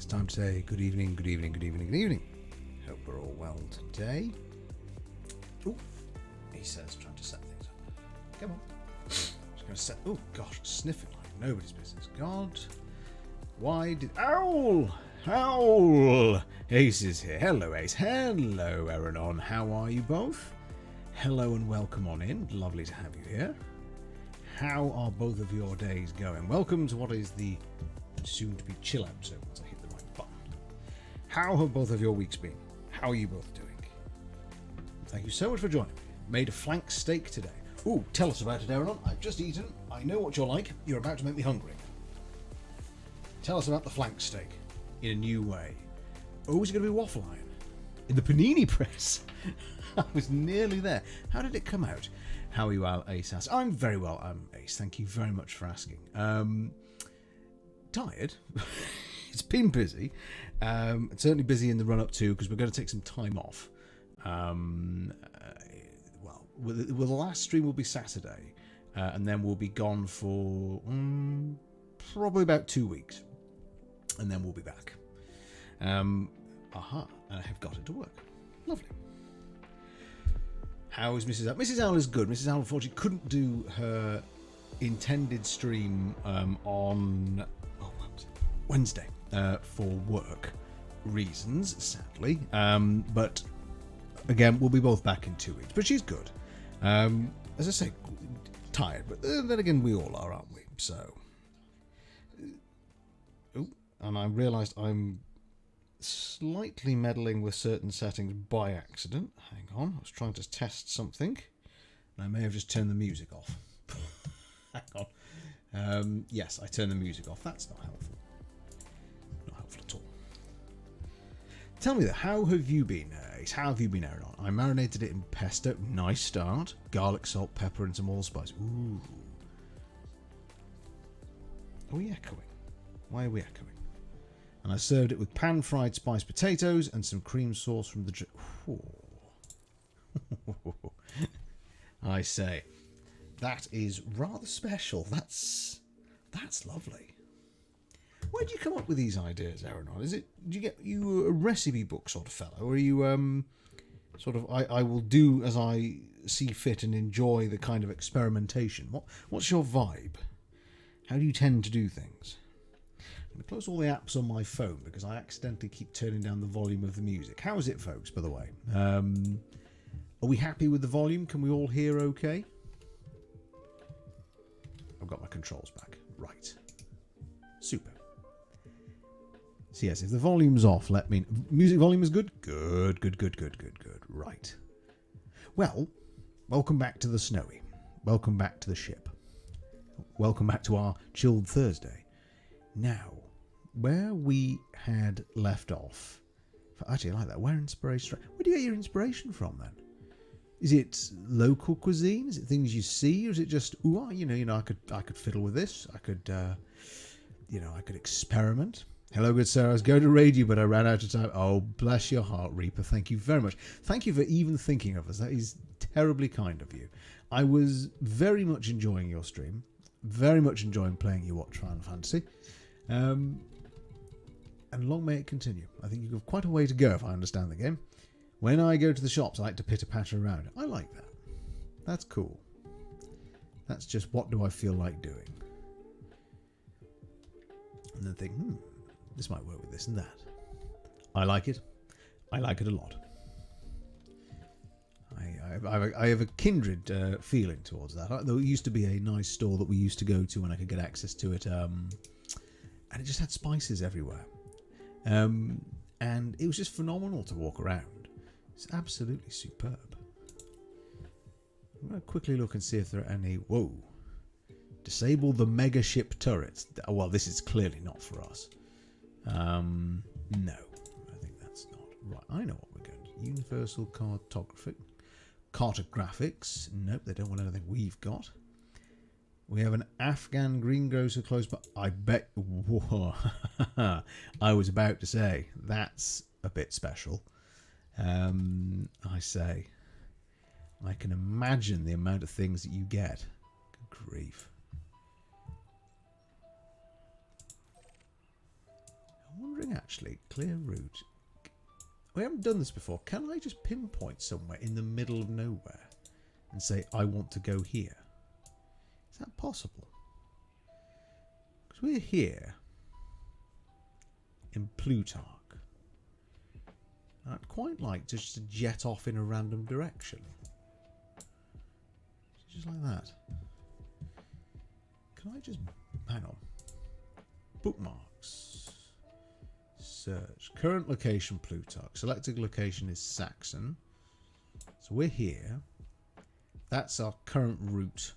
time to say good evening, good evening, good evening, good evening. Hope we're all well today. Oh, he says, trying to set things up. Come on. Just going to set. Oh, gosh, sniffing like nobody's business. God, why did. Owl! Owl! Ace is here. Hello, Ace. Hello, Eranon. How are you both? Hello and welcome on in. Lovely to have you here. How are both of your days going? Welcome to what is the soon-to-be chill episode once I hit the right button. How have both of your weeks been? How are you both doing? Thank you so much for joining me. Made a flank steak today. Ooh, tell us about it, Eranon. I've just eaten. I know what you're like. You're about to make me hungry. Tell us about the flank steak in a new way. Oh, is it going to be waffle iron? In the panini press? I was nearly there. How did it come out? How are you, Ace? I'm very well, Ace. Thank you very much for asking. Tired. It's been busy. It's certainly busy in the run-up to, because we're going to take some time off. Well, the last stream will be Saturday, and then we'll be gone for probably about 2 weeks, and then we'll be back. And I have got it to work. Lovely. How is Mrs. Owl? Mrs. Owl is good. Mrs. Owl, unfortunately, couldn't do her intended stream on Wednesday for work reasons, sadly. But again, we'll be both back in 2 weeks. But she's good. As I say, tired. But then again, we all are, aren't we? So, and I realised I'm slightly meddling with certain settings by accident. Hang on, I was trying to test something, and I may have just turned the music off. Hang on. Yes, I turned the music off. That's not helpful. Not helpful at all. Tell me that. How have you been, Ace? How have you been, Aaron? I marinated it in pesto. Nice start. Garlic, salt, pepper, and some allspice. Ooh. Are we echoing? Why are we echoing? And I served it with pan-fried spiced potatoes and some cream sauce from the... I say, that is rather special. That's lovely. Where do you come up with these ideas, Aaron? Do you a recipe book sort of fellow, or are you sort of I will do as I see fit and enjoy the kind of experimentation? What's your vibe? How do you tend to do things? I'm going to close all the apps on my phone because I accidentally keep turning down the volume of the music. How is it, folks, by the way? Are we happy with the volume? Can we all hear okay? I've got my controls back. Right. Super. So yes, if the volume's off, let me... Music volume is good? Good. Right. Well, welcome back to the Snowy. Welcome back to the ship. Welcome back to our chilled Thursday. Now, where we had left off... Actually, I like that. Where do you get your inspiration from, then? Is it local cuisine? Is it things you see? Or is it just, I could fiddle with this. I could experiment. Hello, good sir. I was going to raid you, but I ran out of time. Oh, bless your heart, Reaper. Thank you very much. Thank you for even thinking of us. That is terribly kind of you. I was very much enjoying your stream. Very much enjoying playing you Watch Final Fantasy. And long may it continue. I think you've got quite a way to go, if I understand the game. When I go to the shops, I like to pitter-patter around. I like that. That's cool. That's just, what do I feel like doing? And then think, this might work with this and that. I like it. I like it a lot. I have a kindred feeling towards that. There used to be a nice store that we used to go to when I could get access to it, and it just had spices everywhere. And it was just phenomenal to walk around. It's absolutely superb. I'm going to quickly look and see if there are any... Whoa. Disable the mega ship turrets. Well, this is clearly not for us. No. I think that's not right. I know what we're going to do. Universal cartographics. Nope, they don't want anything we've got. We have an Afghan greengrocer close, but I bet... Whoa. I was about to say, that's a bit special. I say, I can imagine the amount of things that you get. Good grief. I'm wondering actually, clear route. We haven't done this before. Can I just pinpoint somewhere in the middle of nowhere and say, I want to go here? Is that possible? Because we're here in Plutarch. I'd quite like just to jet off in a random direction. Just like that. Can I just... hang on. Bookmarks. Search. Current location Plutarch. Selected location is Saxon. So we're here. That's our current route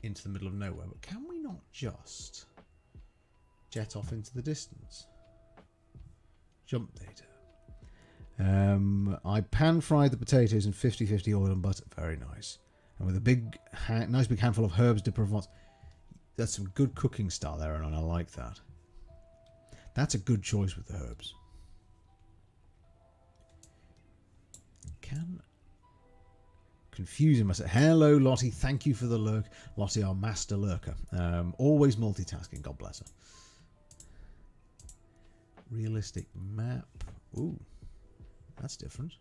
into the middle of nowhere. But can we not just jet off into the distance? Jump data. I pan-fried the potatoes in 50-50 oil and butter. Very nice. And with a big, nice big handful of herbs de Provence. That's some good cooking style there, and I like that. That's a good choice with the herbs. Confusing myself. Hello, Lottie. Thank you for the lurk. Lottie, our master lurker. Always multitasking. God bless her. Realistic map. Ooh. That's different.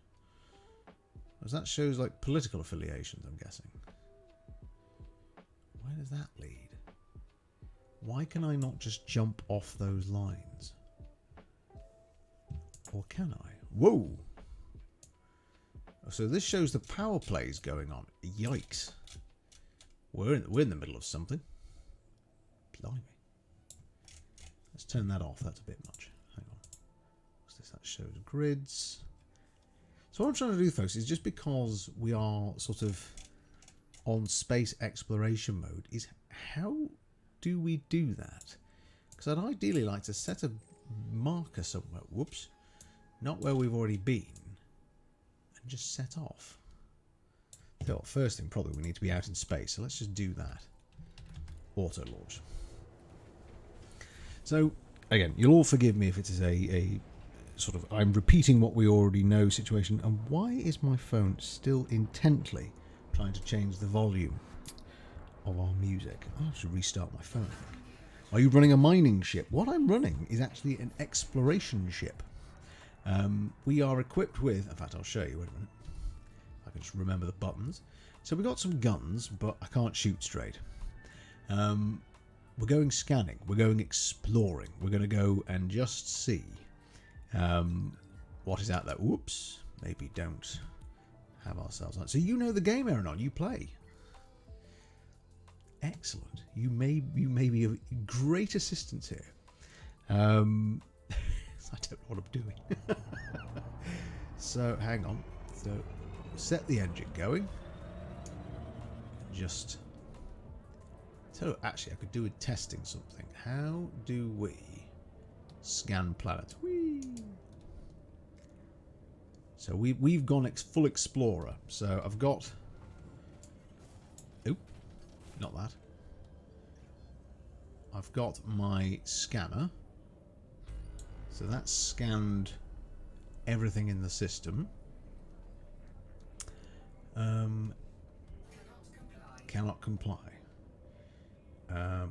Because that shows like political affiliations, I'm guessing. Where does that lead? Why can I not just jump off those lines? Or can I? Whoa! So this shows the power plays going on. Yikes. We're in the middle of something. Blimey. Let's turn that off. That's a bit much. Hang on. What's this? That shows grids. So what I'm trying to do, folks, is just because we are sort of on space exploration mode, is how do we do that? Because I'd ideally like to set a marker somewhere. Whoops. Not where we've already been. And just set off. So first thing, probably we need to be out in space. So let's just do that. Auto launch. So, again, you'll all forgive me if it is a sort of I'm repeating what we already know situation. And why is my phone still intently trying to change the volume of our music? I should restart my phone. Are you running a mining ship? What I'm running is actually an exploration ship. We are equipped with, in fact I'll show you, wait a minute. I can just remember the buttons. So we've got some guns, but I can't shoot straight. We're going scanning, we're going exploring, we're going to go and just see what is out there. Whoops, maybe don't have ourselves on. So you know the game, Aaron, you play. Excellent. You may be of great assistance here. I don't know what I'm doing. So hang on. So set the engine going. Just so actually I could do with testing something. How do we scan planets? Whee! So we've gone full explorer. So I've got not that. I've got my scanner. So that's scanned everything in the system. Cannot comply. How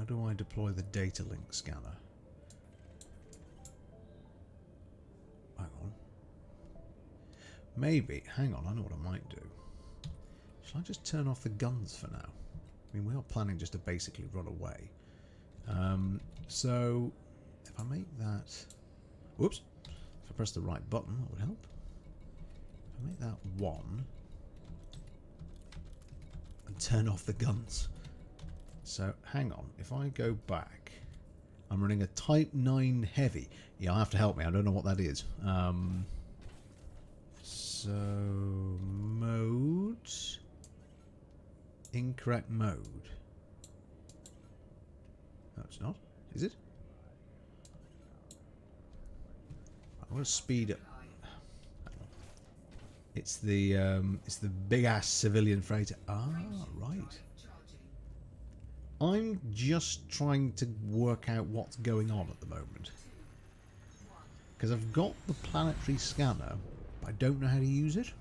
do I deploy the data link scanner? Hang on. Maybe. Hang on, I know what I might do. Shall I just turn off the guns for now? I mean, we are planning just to basically run away. So, if I make that... Whoops. If I press the right button, that would help. If I make that 1... and turn off the guns. So, hang on. If I go back... I'm running a Type 9 Heavy. Yeah, I'll have to help me. I don't know what that is. So... Mode... Incorrect mode. No, it's not. Is it? I'm going to speed up. It's the big ass civilian freighter. Ah, right. I'm just trying to work out what's going on at the moment. Because I've got the planetary scanner, but I don't know how to use it.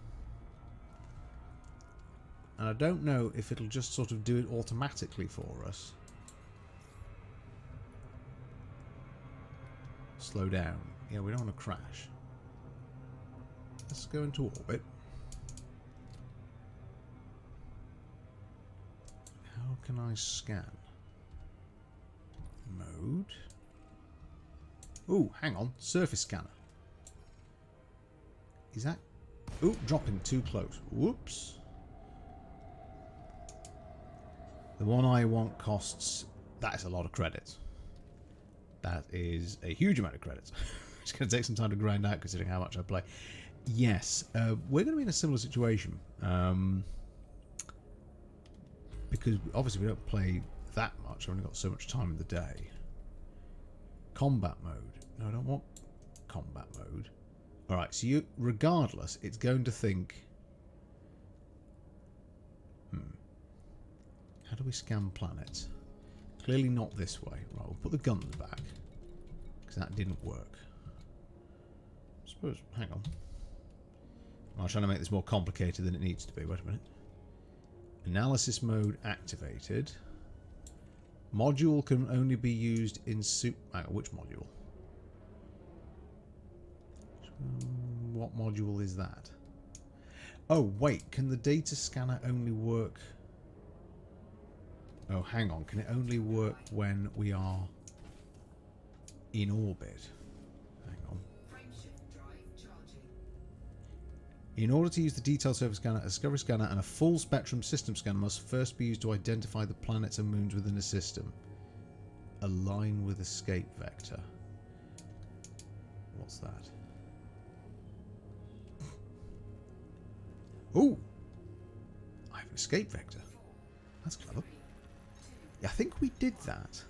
And I don't know if it'll just sort of do it automatically for us. slow down. Yeah, we don't want to crash. Let's go into orbit. How can I scan? Mode. Oh, hang on. Surface scanner. Is that... Oh, dropping too close. Whoops. The one I want costs... That is a lot of credits. That is a huge amount of credits. It's going to take some time to grind out considering how much I play. Yes, we're going to be in a similar situation. Because obviously we don't play that much. I've only got so much time in the day. Combat mode. No, I don't want combat mode. Alright, so you, regardless, it's going to think... How do we scan planets? Clearly not this way. Right, we'll put the guns back. Because that didn't work. I suppose, hang on. I'm trying to make this more complicated than it needs to be. Wait a minute. Analysis mode activated. Module can only be used in which module? What module is that? Oh, wait. Can the data scanner only work... Oh, hang on. Can it only work when we are in orbit? Hang on. In order to use the detailed surface scanner, a discovery scanner and a full spectrum system scanner must first be used to identify the planets and moons within a system. Align with escape vector. What's that? Oh! I have an escape vector. That's clever. Yeah, I think we did that.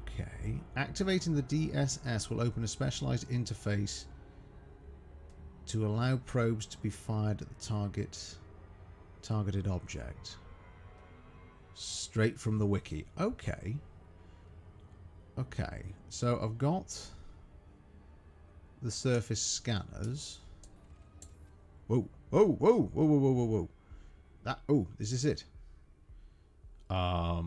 Okay. Activating the DSS will open a specialized interface to allow probes to be fired at the targeted object. Straight from the wiki. Okay. Okay. So I've got the surface scanners. Whoa. Whoa, whoa, whoa, whoa, whoa, whoa, whoa. That, oh, this is it. What?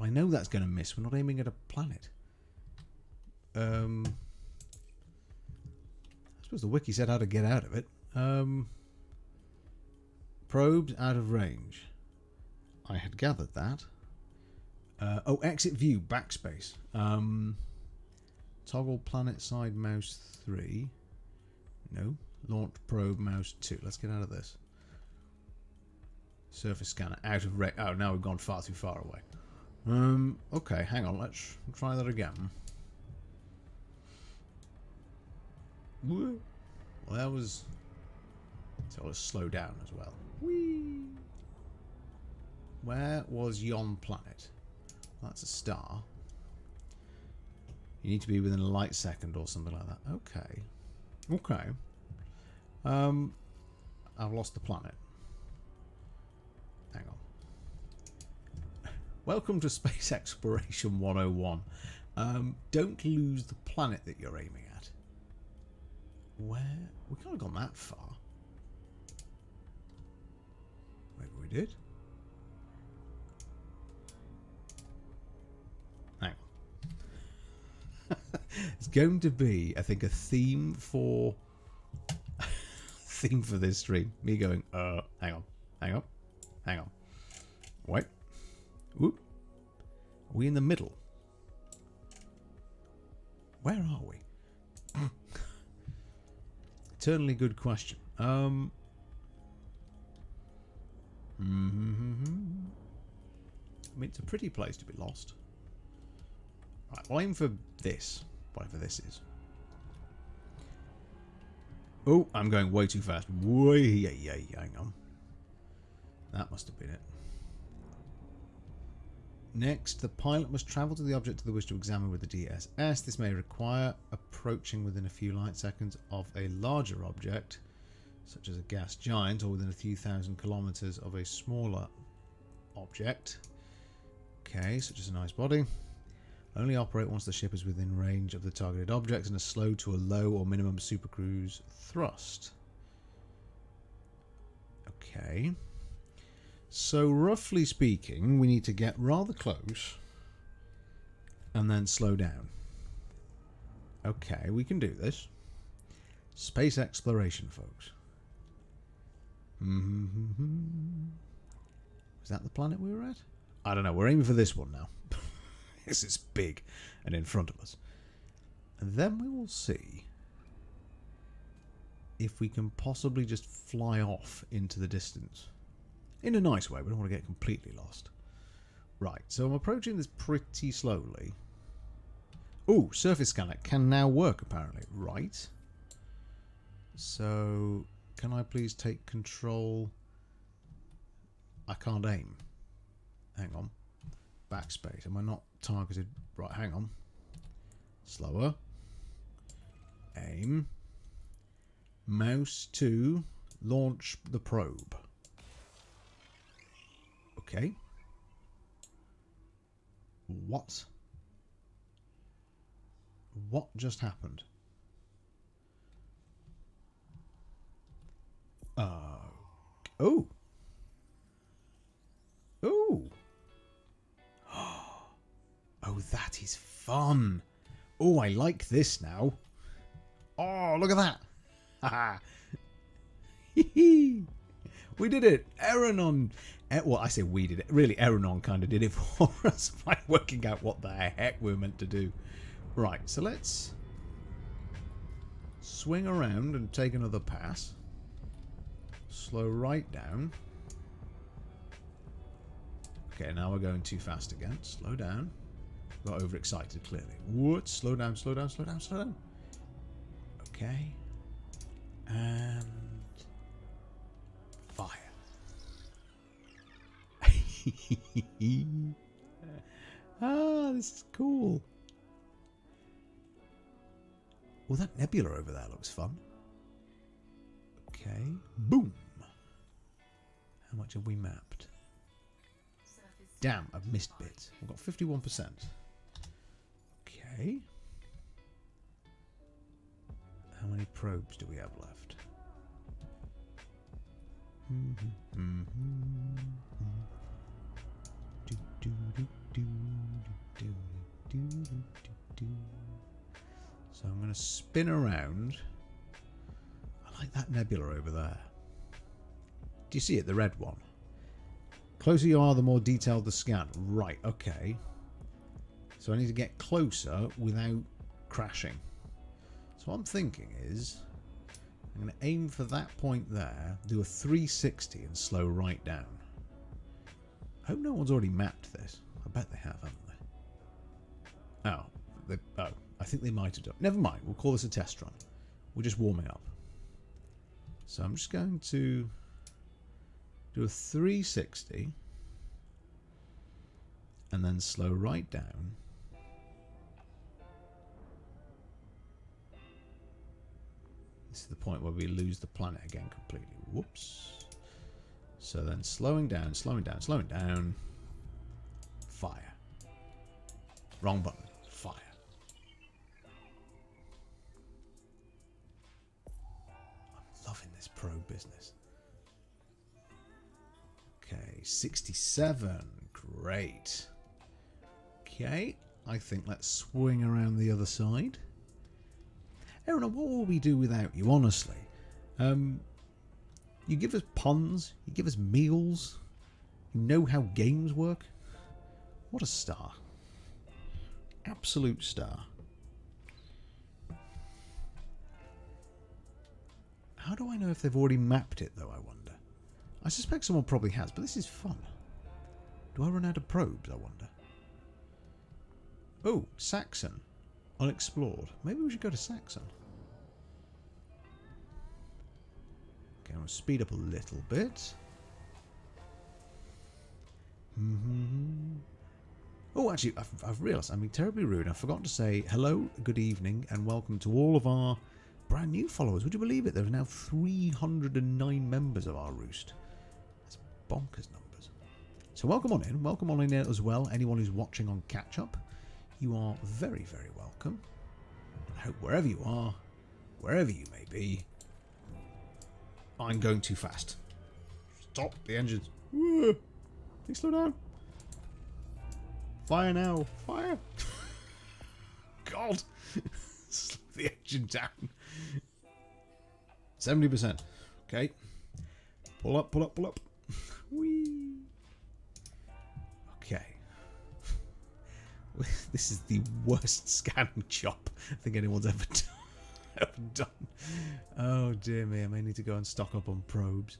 I know that's going to miss. We're not aiming at a planet. I suppose the wiki said how to get out of it. Probes out of range. I had gathered that. Oh, exit view, backspace. Toggle planet side mouse 3. No. Launch probe mouse 2. Let's get out of this. Surface scanner out of range. Oh, now we've gone far too far away. Okay, hang on. Let's try that again. Well, that was... So let's slow down as well. Whee! Where was yon planet? That's a star. You need to be within a light second or something like that. Okay. Okay. I've lost the planet. Hang on. Welcome to Space Exploration 101. Don't lose the planet that you're aiming at. Where? We can't have gone that far. Maybe we did. Hang on. It's going to be, I think, a theme for this stream. Me going, hang on, hang on, hang on. Wait. Whoop. Are we in the middle? Where are we? Eternally good question. I mean, it's a pretty place to be lost. Right, we'll aim for this, whatever this is. Oh, I'm going way too fast. Way, hang on. That must have been it. Next, the pilot must travel to the object to the wish to examine with the DSS. This may require approaching within a few light seconds of a larger object, such as a gas giant, or within a few thousand kilometers of a smaller object. Okay, such as an ice body. Only operate once the ship is within range of the targeted object and is slow to a low or minimum supercruise thrust. Okay. So, roughly speaking, we need to get rather close and then slow down. Okay, we can do this. Space exploration, folks. Is that the planet we were at? I don't know. We're aiming for this one now. This is big and in front of us. And then we will see if we can possibly just fly off into the distance. In a nice way. We don't want to get completely lost. Right. So I'm approaching this pretty slowly. Oh, surface scanner can now work, apparently. Right. So, can I please take control? I can't aim. Hang on. Backspace. Am I not targeted? Right, hang on. Slower. Aim. Mouse to launch the probe. Okay. What? What just happened? Oh. Oh. Oh, that is fun. Oh, I like this now. Oh, look at that. Haha. We did it. Eranon. Well, I say we did it. Really, Eranon kind of did it for us by working out what the heck we were meant to do. Right, so let's swing around and take another pass. Slow right down. Okay, now we're going too fast again. Slow down. Got overexcited, clearly. What? Slow down, slow down, slow down, slow down. Okay. And fire. Ah, this is cool. Well, that nebula over there looks fun. Okay. Boom. How much have we mapped? Damn, I've missed bits. We've got 51%. Okay. How many probes do we have left? So I'm going to spin around. I like that nebula over there. Do you see it, the red one? Closer you are, the more detailed the scan. Right, okay. So I need to get closer without crashing. So what I'm thinking is, I'm going to aim for that point there, do a 360 and slow right down. I hope no one's already mapped this. I bet they have, haven't they? Oh, I think they might have done. Never mind, we'll call this a test run. We're just warming up. So I'm just going to do a 360 and then slow right down. This is the point where we lose the planet again completely. Whoops. So then slowing down, slowing down, slowing down. Fire. Wrong button. Fire. I'm loving this probe business. Okay, 67. Great. Okay, I think let's swing around the other side. Aaron, what will we do without you, honestly? You give us puns, you give us meals, you know how games work. What a star. Absolute star. How do I know if they've already mapped it, though, I wonder? I suspect someone probably has, but this is fun. Do I run out of probes, I wonder? Oh, Saxon. Unexplored. Maybe we should go to Saxon. Okay, I'm going to speed up a little bit. Oh, actually, I've realised I'm being terribly rude. I've forgotten to say hello, good evening, and welcome to all of our brand new followers. Would you believe it? There are now 309 members of our roost. That's bonkers numbers. So welcome on in as well. Anyone who's watching on catch up, you are very, very welcome. I hope wherever you are, wherever you may be, I'm going too fast. Stop the engines. Whoa. Please slow down. Fire now. Fire. God. Slow the engine down. 70%. Okay. Pull up, pull up, pull up. Whee. Okay. This is the worst scanning job I think anyone's ever done. Oh dear me, I may need to go and stock up on probes.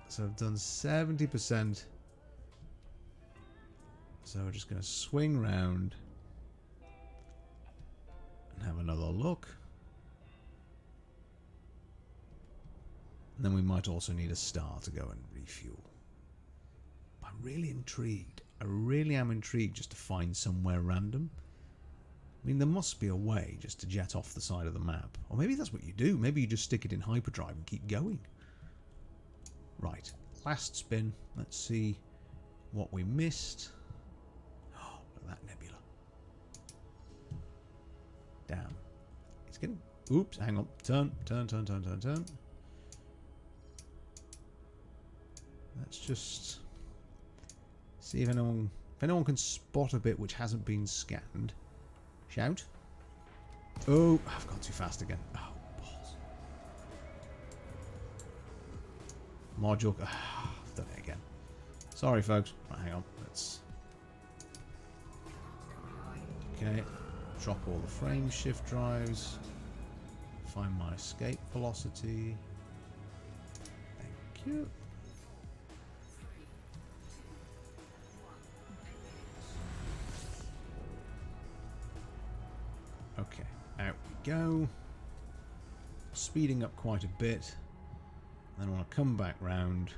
So I've done 70%. So we're just going to swing round and have another look. And then we might also need a star to go and refuel. But I'm really intrigued. I really am intrigued just to find somewhere random. I mean, there must be a way just to jet off the side of the map. Or maybe that's what you do. Maybe you just stick it in hyperdrive and keep going. Right. Last spin. Let's see what we missed. Oh, look at that nebula. Damn. It's getting... Oops, hang on. Turn, turn, turn, turn, turn, turn. Let's just see if anyone can spot a bit which hasn't been scanned. Shout. Oh, I've gone too fast again. Oh, balls. Module. I've done it again. Sorry, folks. Right, hang on. Let's... Okay. Drop all the frame shift drives. Find my escape velocity. Thank you. Okay, out we go. Speeding up quite a bit. Then I want to come back round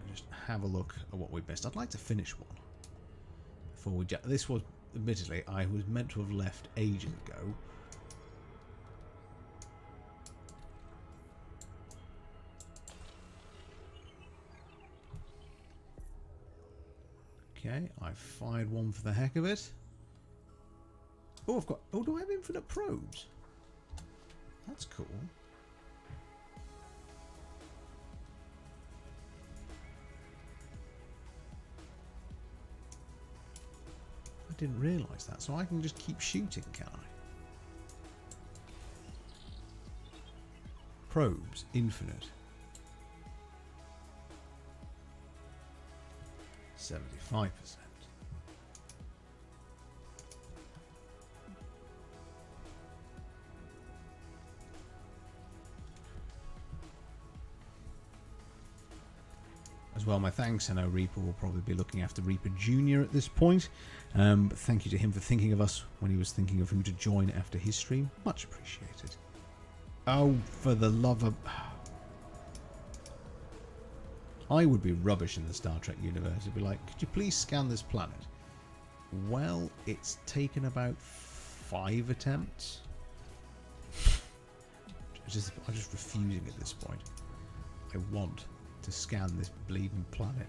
and just have a look at what we missed. I'd like to finish one before we. This was, admittedly, I was meant to have left ages ago. Okay, I fired one for the heck of it. Oh, I've got... Oh, do I have infinite probes? That's cool. I didn't realise that. So I can just keep shooting, can I? Probes, infinite. 75%. As well, my thanks. I know Reaper will probably be looking after Reaper Jr. at this point. But thank you to him for thinking of us when he was thinking of who to join after his stream. Much appreciated. Oh, for the love of... I would be rubbish in the Star Trek universe. It'd be like, could you please scan this planet? Well, it's taken about 5 attempts. I'm just refusing at this point. I want to scan this bleeding planet.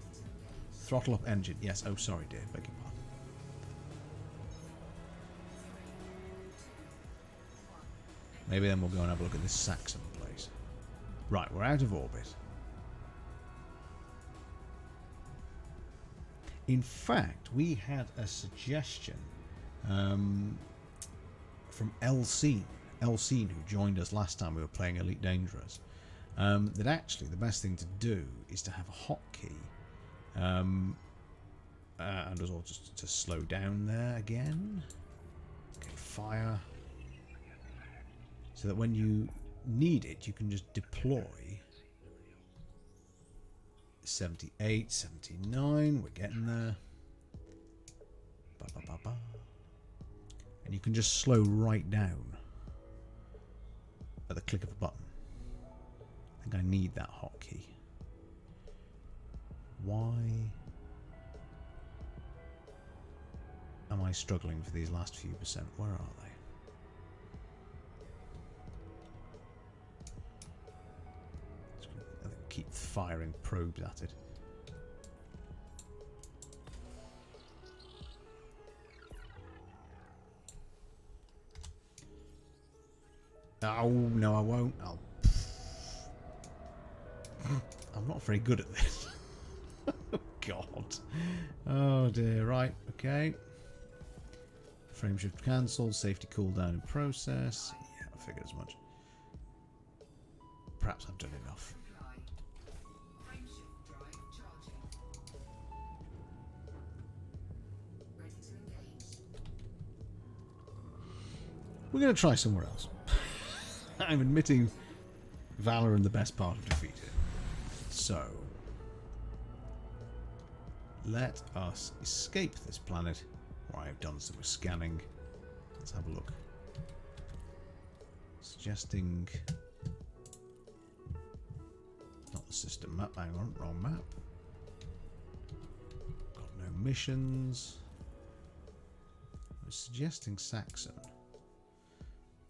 Throttle up engine. Yes. Oh, sorry, dear. Beg your pardon. Maybe then we'll go and have a look at this Saxon place. Right, we're out of orbit. In fact, we had a suggestion from Elsine, who joined us last time we were playing Elite Dangerous, that actually the best thing to do is to have a hotkey, and as well just to slow down there again. Okay, fire. So that when you need it, you can just deploy. 78, 79, we're getting there. Ba, ba, ba, ba. And you can just slow right down at the click of a button. I think I need that hotkey. Why am I struggling for these last few percent? Where are they? Keep firing probes at it. Oh, no, I won't. I'm not very good at this. Oh, God. Oh, dear. Right. Okay. Frame shift cancelled. Safety cooldown in process. Yeah, I figured as much. Perhaps I've done enough. We're going to try somewhere else. I'm admitting Valor in the best part of defeat here. So, let us escape this planet where I've done some scanning. Let's have a look. Suggesting... Not the system map, hang on, wrong map. Got no missions. I was suggesting Saxon.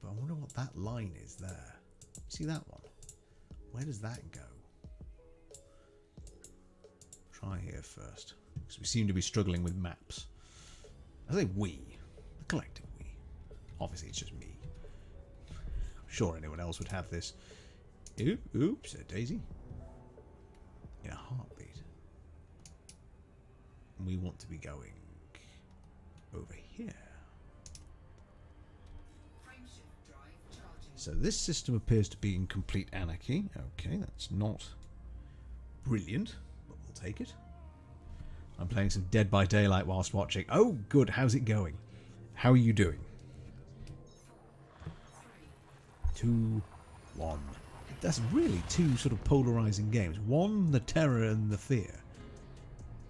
But I wonder what that line is there. See that one? Where does that go? Try here first. Because we seem to be struggling with maps. I say we. The collective we. Obviously it's just me. I'm sure anyone else would have this. Oops, a daisy. In a heartbeat. We want to be going over here. So this system appears to be in complete anarchy. Okay, that's not brilliant, but we'll take it. I'm playing some Dead by Daylight whilst watching. Oh, good. How's it going? How are you doing? 2, 1. That's really two sort of polarizing games. One, the terror and the fear.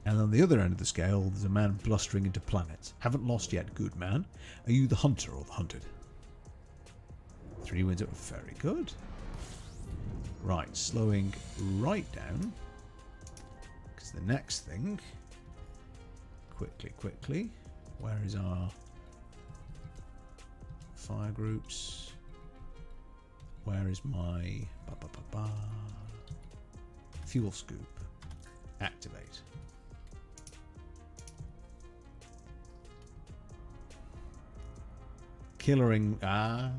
And on the other end of the scale, there's a man blustering into planets. Haven't lost yet, good man. Are you the hunter or the hunted? 3 wins up. Very good. Right, slowing right down. Because the next thing... Quickly. Where is our fire groups? Where is my fuel scoop? Activate. Killering. Ah,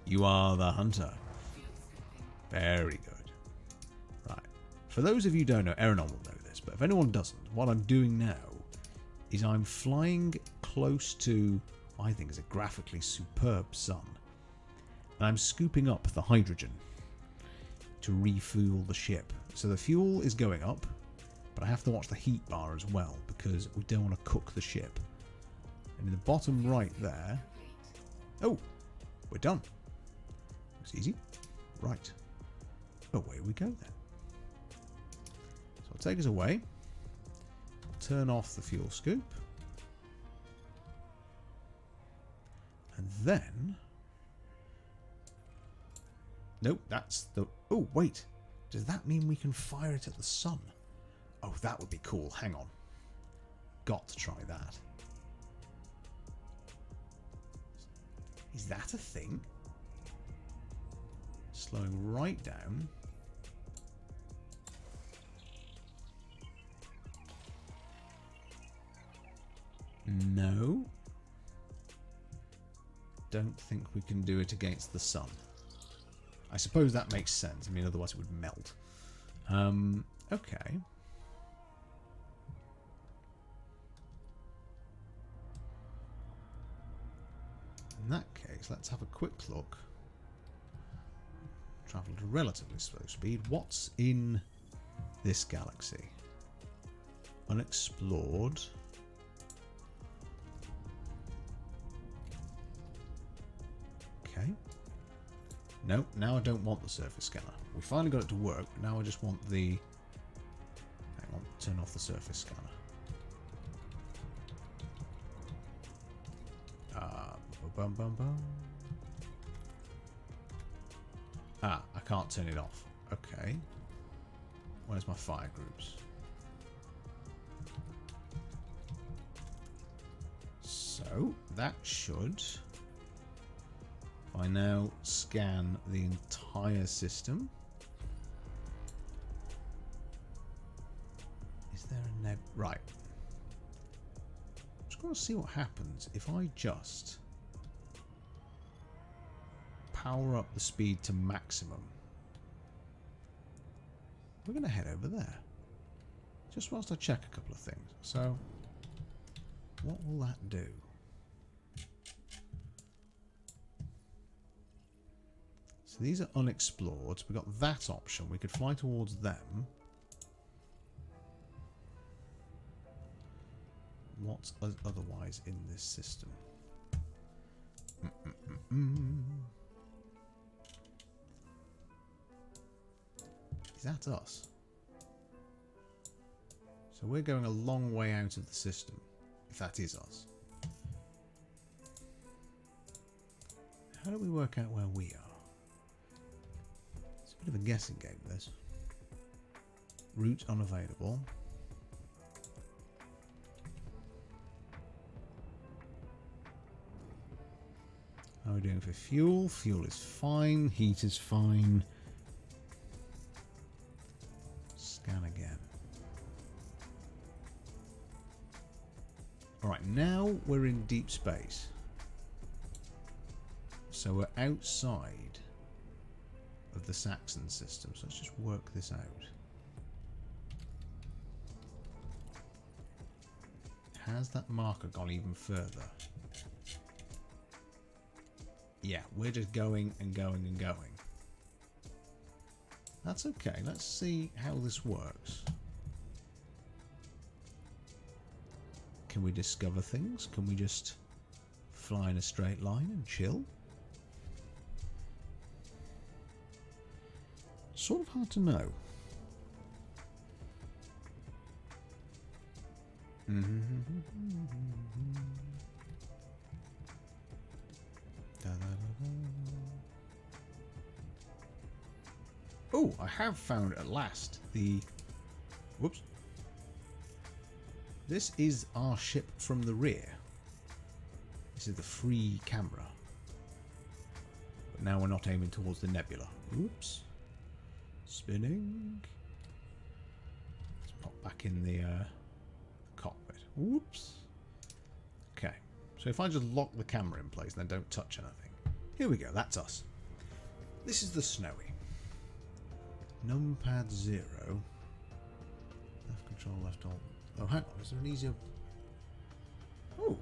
you are the hunter. Very good. Right. For those of you who don't know, Eranon will know this, but if anyone doesn't, what I'm doing now is I'm flying close to what I think is a graphically superb sun. And I'm scooping up the hydrogen to refuel the ship. So the fuel is going up, but I have to watch the heat bar as well because we don't want to cook the ship. And in the bottom right there... Oh, we're done. It's easy. Right. Away we go then. So I'll take us away. Turn off the fuel scoop. And then... Nope, that's the... Oh, wait. Does that mean we can fire it at the sun? Oh, that would be cool. Hang on. Got to try that. Is that a thing? Slowing right down. No. Don't think we can do it against the sun. I suppose that makes sense. I mean, otherwise it would melt. Okay. In that case, let's have a quick look. Travel at a relatively slow speed. What's in this galaxy? Unexplored. Okay. No, now I don't want the surface scanner. We finally got it to work, but now I just want the... Hang on, turn off the surface scanner. Ah, I can't turn it off. Okay. Where's my fire groups? So, that should... If I now scan the entire system... Is there a neb... Right. I'm just going to see what happens if I just... power up the speed to maximum. We're going to head over there. Just whilst I check a couple of things. So, what will that do? So these are unexplored. So we've got that option. We could fly towards them. What's otherwise in this system? Is that us? So we're going a long way out of the system, if that is us. How do we work out where we are? It's a bit of a guessing game, this. Route unavailable. How are we doing for fuel? Fuel is fine. Heat is fine. Scan again. Alright, now we're in deep space. So we're outside of the Saxon system. So let's just work this out. Has that marker gone even further? Yeah, we're just going and going and going. That's okay. Let's see how this works. Can we discover things? Can we just fly in a straight line and chill? Sort of hard to know. Oh, I have found at last the... Whoops. This is our ship from the rear. This is the free camera. But now we're not aiming towards the nebula. Oops. Spinning. Let's pop back in the cockpit. Whoops. Okay. So if I just lock the camera in place and then don't touch anything. Here we go. That's us. This is the Snowy. Numpad 0. Left control, left alt. Oh, hang on. Is there an easier... Oh.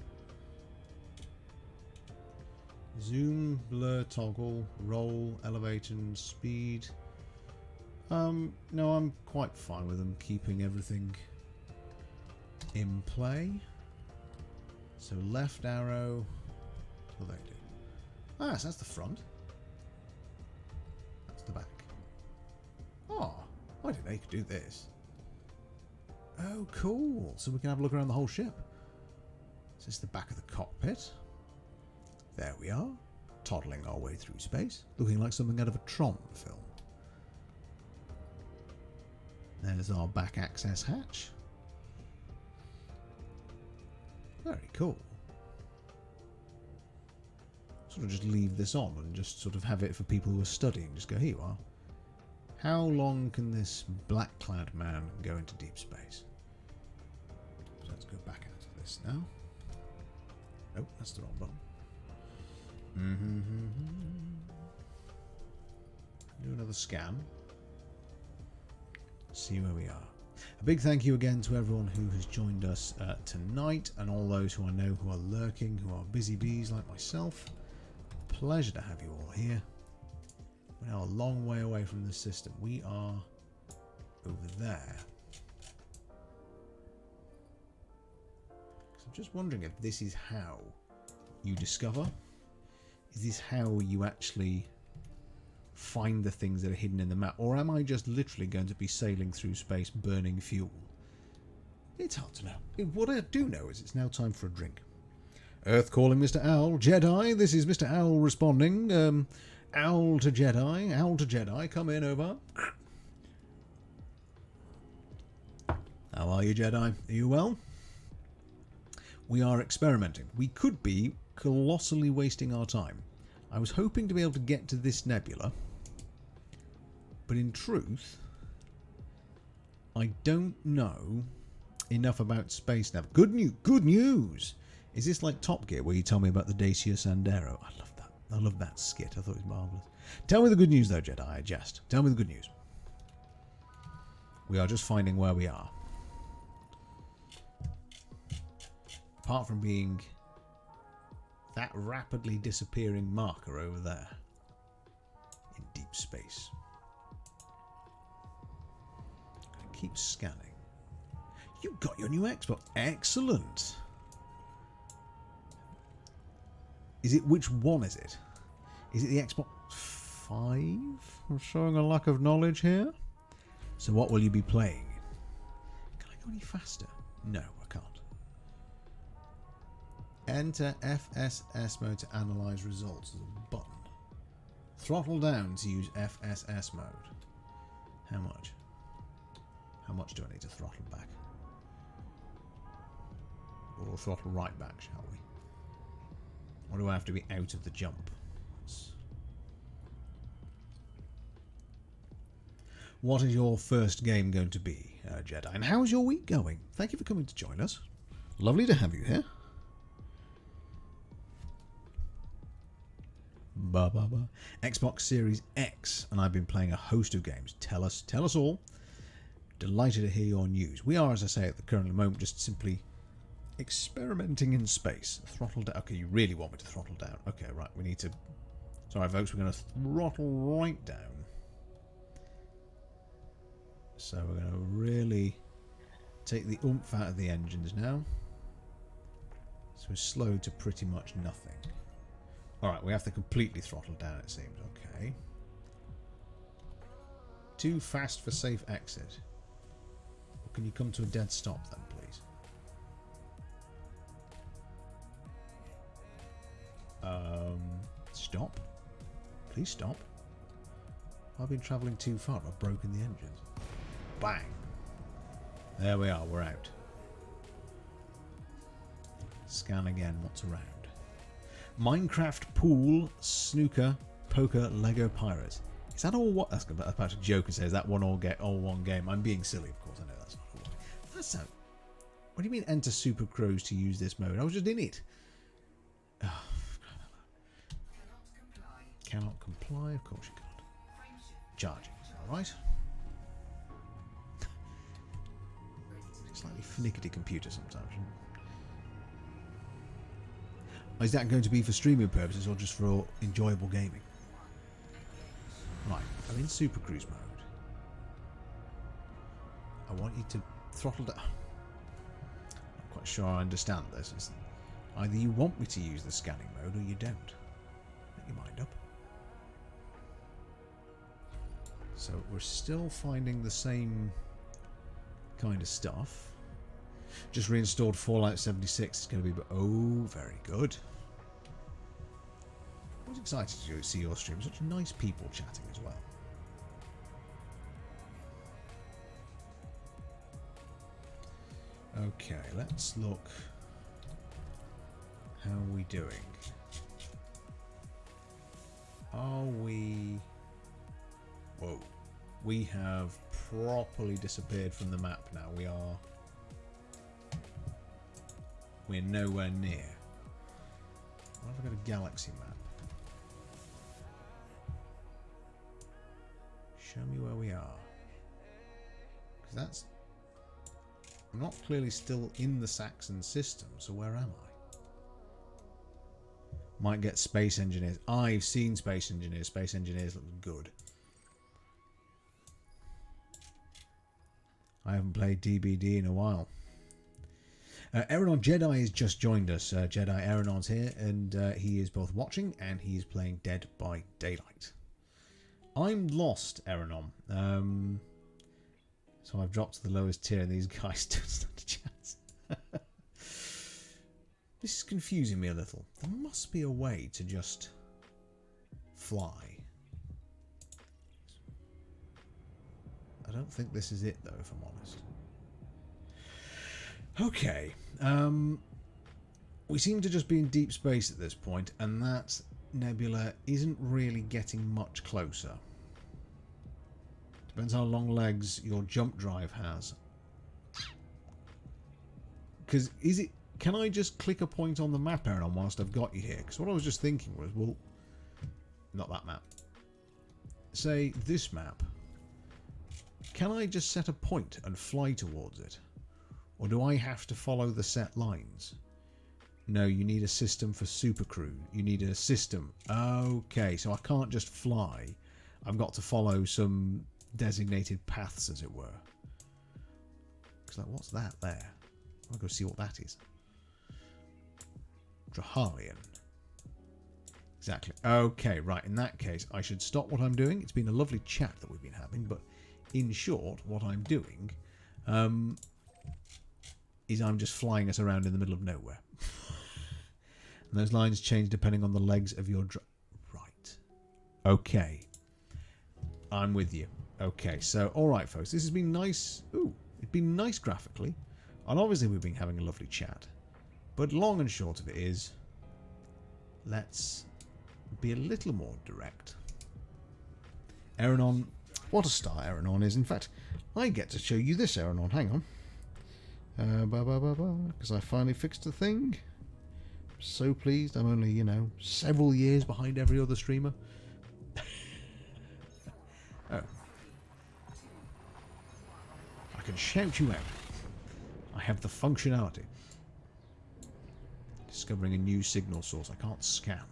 Zoom, blur, toggle, roll, elevate and speed. No, I'm quite fine with them keeping everything in play. So left arrow. What do they do? Ah, so that's the front. That's the back. Oh, I didn't know you could do this. Oh, cool. So we can have a look around the whole ship. So this is the back of the cockpit. There we are. Toddling our way through space. Looking like something out of a Tron film. There's our back access hatch. Very cool. Sort of just leave this on and just sort of have it for people who are studying. Just go, here you are. How long can this black-clad man go into deep space? So let's go back out of this now. Oh, that's the wrong button. Do another scan. See where we are. A big thank you again to everyone who has joined us tonight, and all those who I know who are lurking, who are busy bees like myself. Pleasure to have you all here. We're now a long way away from the system. We are over there. So I'm just wondering if this is how you discover. Is this how you actually find the things that are hidden in the map? Or am I just literally going to be sailing through space burning fuel? It's hard to know. What I do know is it's now time for a drink. Earth calling Mr. Owl. Jedi, this is Mr. Owl responding. Owl to Jedi. Owl to Jedi. Come in, over. How are you, Jedi? Are you well? We are experimenting. We could be colossally wasting our time. I was hoping to be able to get to this nebula, but in truth, I don't know enough about space nav. Good news! Is this like Top Gear, where you tell me about the Dacia Sandero? I love that. I love that skit. I thought it was marvellous. Tell me the good news, though, Jedi. I jest. Tell me the good news. We are just finding where we are. Apart from being that rapidly disappearing marker over there in deep space. Keep scanning. You got your new Xbox. Excellent. Is it, which one is it? Is it the Xbox 5? I'm showing a lack of knowledge here. So what will you be playing? Can I go any faster? No, I can't. Enter FSS mode to analyze results. There's a button. Throttle down to use FSS mode. How much? How much do I need to throttle back? Or throttle right back, shall we? Or do I have to be out of the jump? What is your first game going to be, Jedi? And how is your week going? Thank you for coming to join us. Lovely to have you here. Xbox Series X, and I've been playing a host of games. Tell us all. Delighted to hear your news. We are, as I say, at the current moment, just simply experimenting in space. Throttle down. Okay, you really want me to throttle down. Okay, right. We need to... Sorry, folks. We're going to throttle right down. So we're going to really take the oomph out of the engines now. So we're slow to pretty much nothing. Alright, we have to completely throttle down, it seems. Okay. Too fast for safe exit. Or can you come to a dead stop then, please? Stop. Please stop. I've been travelling too far. I've broken the engines. Bang. There we are. We're out. Scan again. What's around? Minecraft, pool, snooker, poker, Lego Pirates. Is that all? What? That's about to joke and say, is that all one game? I'm being silly, of course. I know that's not all. That's not. What do you mean enter Super Crows to use this mode? I was just in it. Oh, cannot comply. Of course you can't. Charging. All right. Slightly finicky computer sometimes. Is that going to be for streaming purposes or just for enjoyable gaming? Right, I'm in Super Cruise mode. I want you to throttle down. Not quite sure I understand this. It's either you want me to use the scanning mode or you don't. Make your mind up. So we're still finding the same kind of stuff. Just reinstalled Fallout 76. It's going to be... Oh, very good. I was excited to see your stream. Such nice people chatting as well. Okay, let's look. How are we doing? Are we... Whoa. We have properly disappeared from the map now. We're nowhere near. What if I got a galaxy map? Show me where we are. Because that's... I'm not clearly still in the Saxon system, so where am I? Might get Space Engineers. I've seen Space Engineers. Space Engineers look good. I haven't played DBD in a while. Eranon Jedi has just joined us. Jedi Eranon's here, and he is both watching and he is playing Dead by Daylight. I'm lost, Eranon. So I've dropped to the lowest tier, and these guys don't stand a chance. This is confusing me a little. There must be a way to just fly. I don't think this is it, though, if I'm honest. Okay. We seem to just be in deep space at this point, and that nebula isn't really getting much closer. Depends how long legs your jump drive has. Because is it... Can I just click a point on the map, Aaron, whilst I've got you here? Because what I was just thinking was, well, not that map. Say this map. Can I just set a point and fly towards it? Or do I have to follow the set lines? No, you need a system for Super Crew. You need a system. Okay, so I can't just fly. I've got to follow some designated paths, as it were. Because, like, what's that there? I'll go see what that is. Drahalion. Exactly. Okay, right. In that case, I should stop what I'm doing. It's been a lovely chat that we've been having, but in short, what I'm doing is I'm just flying us around in the middle of nowhere. And those lines change depending on the legs of your right. Okay. I'm with you. Okay, so, alright, folks. This has been nice. Ooh, it's been nice graphically. And obviously we've been having a lovely chat. But long and short of it is, let's be a little more direct. Eranon, what a star Eranon is. In fact, I get to show you this Eranon. Hang on. Because I finally fixed the thing. So pleased. I'm only, you know, several years behind every other streamer. Oh. I can shout you out. I have the functionality. Discovering a new signal source. I can't scan.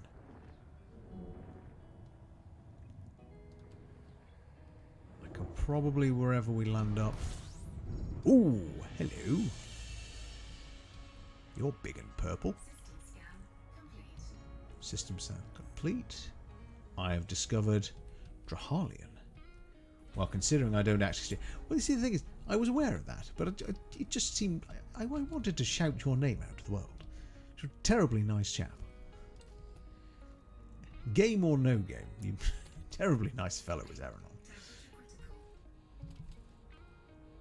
I can probably, wherever we land up. Ooh, hello. You're big and purple. System scan complete. I have discovered Drahalion. Well, considering I don't actually... Well, see, the thing is, I was aware of that, but it just seemed... I wanted to shout your name out to the world. You're a terribly nice chap. Game or no game, you terribly nice fellow was Eranon.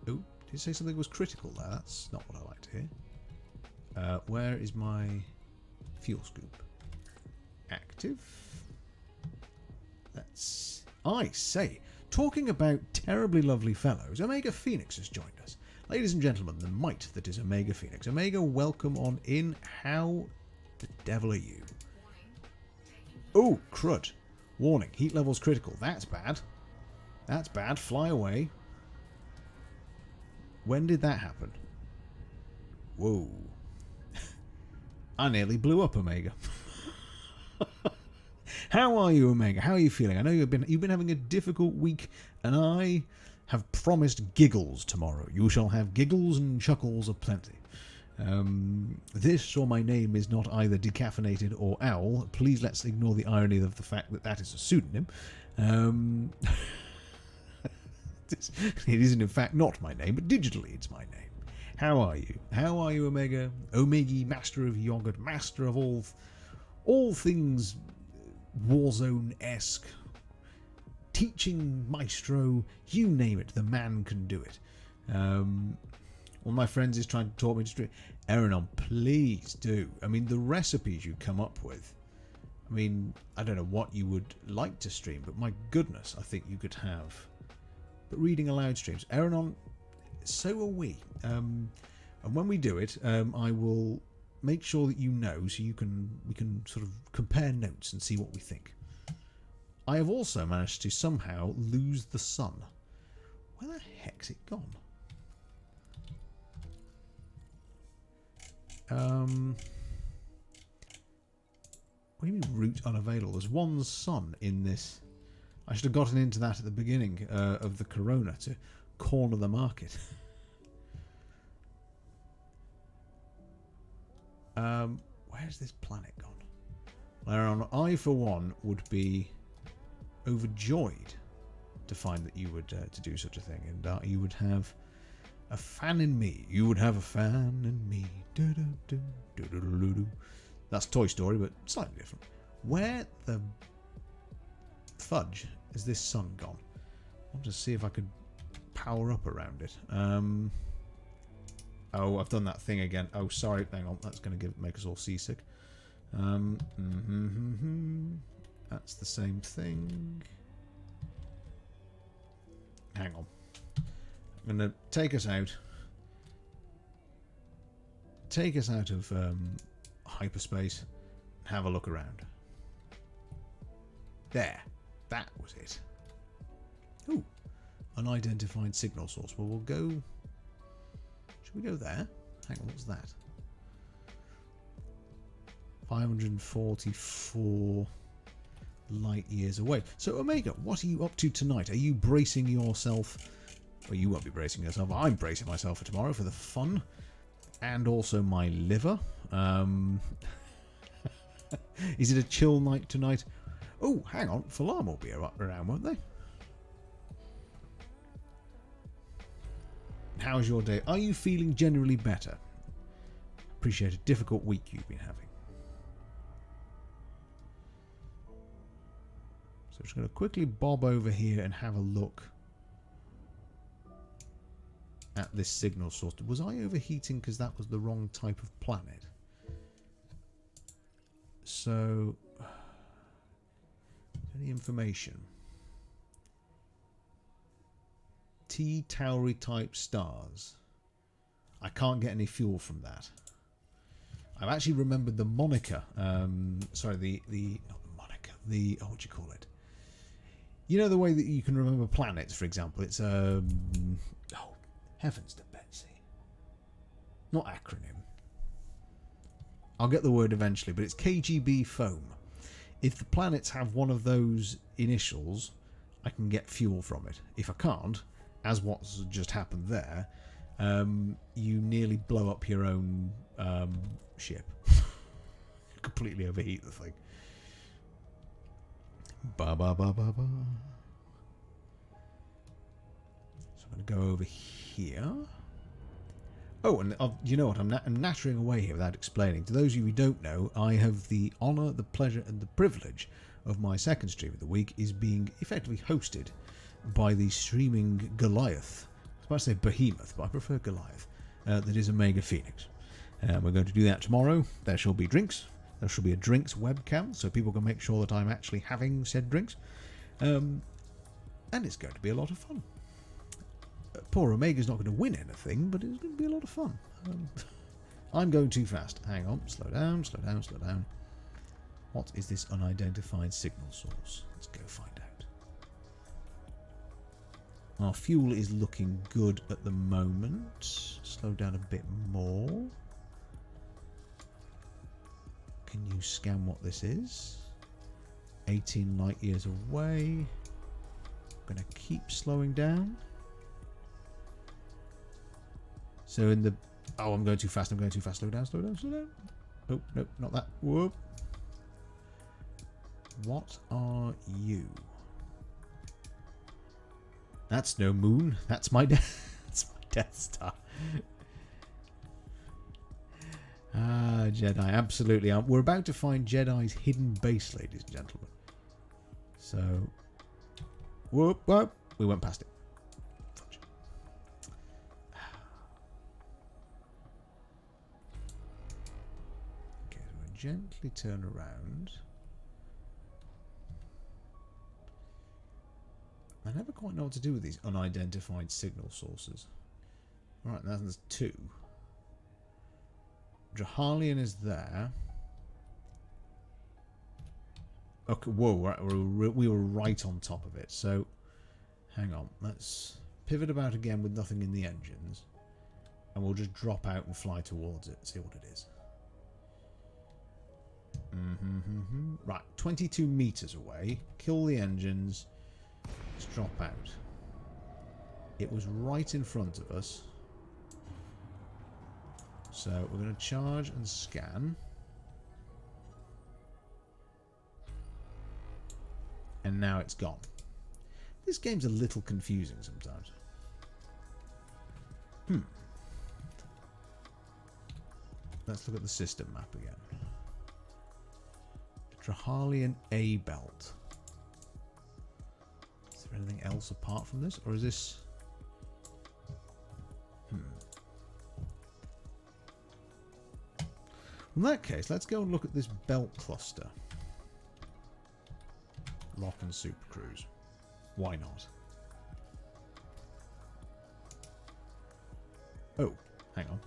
Oh, did you say something was critical there? That's not what I like to hear. Where is my fuel scoop? Active. Let's... I say, talking about terribly lovely fellows, Omega Phoenix has joined us. Ladies and gentlemen, the might that is Omega Phoenix. Omega, welcome on in. How the devil are you? Oh, crud. Warning, heat levels critical. That's bad. That's bad. Fly away. When did that happen? Whoa. I nearly blew up, Omega. How are you, Omega? How are you feeling? I know you've been having a difficult week, and I have promised giggles tomorrow. You shall have giggles and chuckles aplenty. This or my name is not either decaffeinated or owl. Please let's ignore the irony of the fact that that is a pseudonym. It isn't in fact not my name, but digitally it's my name. How are you? How are you, Omega? Omegi, master of yogurt, master of all things Warzone-esque. Teaching maestro, you name it, the man can do it. One of my friends is trying to talk me to stream. Eranon, please do. I mean, the recipes you come up with. I mean, I don't know what you would like to stream, but my goodness, I think you could have. But reading aloud streams. Eranon, so are we. And when we do it, I will make sure that you know, so we can sort of compare notes and see what we think. I have also managed to somehow lose the sun. Where the heck's it gone? What do you mean route unavailable? There's one sun in this. I should have gotten into that at the beginning of the corona to corner the market. Where's this planet gone? Whereon I, for one, would be overjoyed to find that you would to do such a thing, and you would have a fan in me. You would have a fan in me. That's Toy Story, but slightly different. Where the fudge is this sun gone? I want to see if I could power up around it. Oh, I've done that thing again. Oh, sorry. Hang on. That's going to make us all seasick. That's the same thing. Hang on. I'm going to take us out. Take us out of hyperspace and have a look around. There. That was it. Ooh. Unidentified signal source. Well, we'll go... Should we go there? Hang on, what's that? 544 light years away. So, Omega, what are you up to tonight? Are you bracing yourself... Well, you won't be bracing yourself. I'm bracing myself for tomorrow for the fun. And also my liver. Is it a chill night tonight? Oh, hang on. Falam will be around, won't they? How's your day? Are you feeling generally better? Appreciate a difficult week you've been having. So I'm just going to quickly bob over here and have a look at this signal source. Was I overheating because that was the wrong type of planet? So, any information? T Tauri type stars. I can't get any fuel from that. I've actually remembered the moniker. Sorry, the not the moniker. The what do you call it? You know the way that you can remember planets, for example. It's oh heavens to Betsy. Not acronym. I'll get the word eventually, but it's KGB foam. If the planets have one of those initials, I can get fuel from it. If I can't, as what's just happened there, you nearly blow up your own ship. Completely overheat the thing. Ba ba ba ba ba. So I'm going to go over here. Oh, and you know what? I'm nattering away here without explaining. To those of you who don't know, I have the honour, the pleasure, and the privilege of my second stream of the week is being effectively hosted by the streaming Goliath. I was about to say Behemoth, but I prefer Goliath. That is Omega Phoenix. We're going to do that tomorrow. There shall be drinks. There shall be a drinks webcam, so people can make sure that I'm actually having said drinks. And it's going to be a lot of fun. Poor Omega's not going to win anything, but it's going to be a lot of fun. I'm going too fast. Hang on. Slow down, slow down, slow down. What is this unidentified signal source? Let's go find out. Our fuel is looking good at the moment. Slow down a bit more. Can you scan what this is? 18 light years away. I'm going to keep slowing down. So in the... Oh, I'm going too fast. I'm going too fast. Slow down, slow down, slow down. Oh, no, not that. Whoop. What are you? That's no moon. That's my that's my Death Star. Ah, Jedi. Absolutely. We're about to find Jedi's hidden base, ladies and gentlemen. So... Whoop, whoop. We went past it. Gently turn around. I never quite know what to do with these unidentified signal sources. Right, now there's two. Drahalian is there. Okay, whoa, we were right on top of it. So, hang on. Let's pivot about again with nothing in the engines. And we'll just drop out and fly towards it, see what it is. Right, 22 meters away. Kill the engines. Let's drop out. It was right in front of us. So we're going to charge and scan. And now it's gone. This game's a little confusing sometimes. Let's look at the system map again. Drahalian A belt. Is there anything else apart from this, or is this? In that case, let's go and look at this belt cluster. Lock and Super Cruise. Why not? Oh, hang on.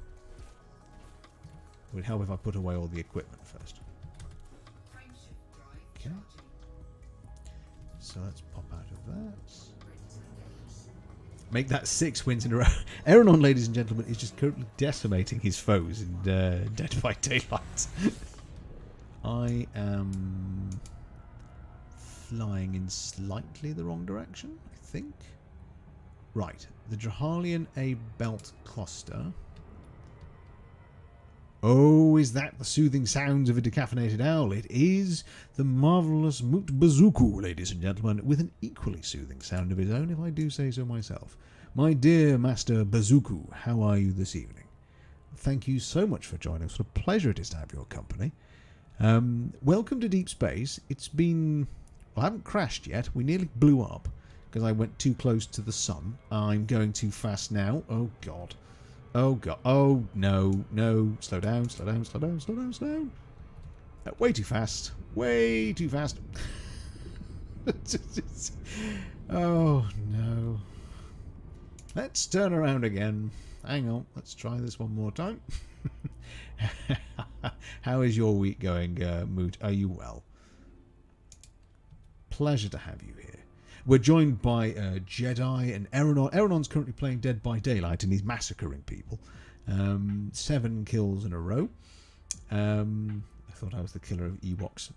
It would help if I put away all the equipment first. Okay. So let's pop out of that. Make that 6 wins in a row. Eranon, ladies and gentlemen, is just currently decimating his foes in Dead by Daylight. I am flying in slightly the wrong direction, I think. Right, the Drahalian A belt cluster. Oh, is that the soothing sounds of a decaffeinated owl? It is the marvellous Moot Bazuku, ladies and gentlemen, with an equally soothing sound of his own, if I do say so myself. My dear Master Bazuku, how are you this evening? Thank you so much for joining us. What a pleasure it is to have your company. Welcome to Deep Space. It's been... Well, I haven't crashed yet. We nearly blew up because I went too close to the sun. I'm going too fast now. Oh, God. Oh, God. Oh, no. No. Slow down. Slow down. Slow down. Slow down. Slow down. Way too fast. Way too fast. Oh, no. Let's turn around again. Hang on. Let's try this one more time. How is your week going, Moot? Are you well? Pleasure to have you here. We're joined by Jedi and Eranon. Eranon's currently playing Dead by Daylight and he's massacring people. 7 kills in a row. I thought I was the killer of Ewoks.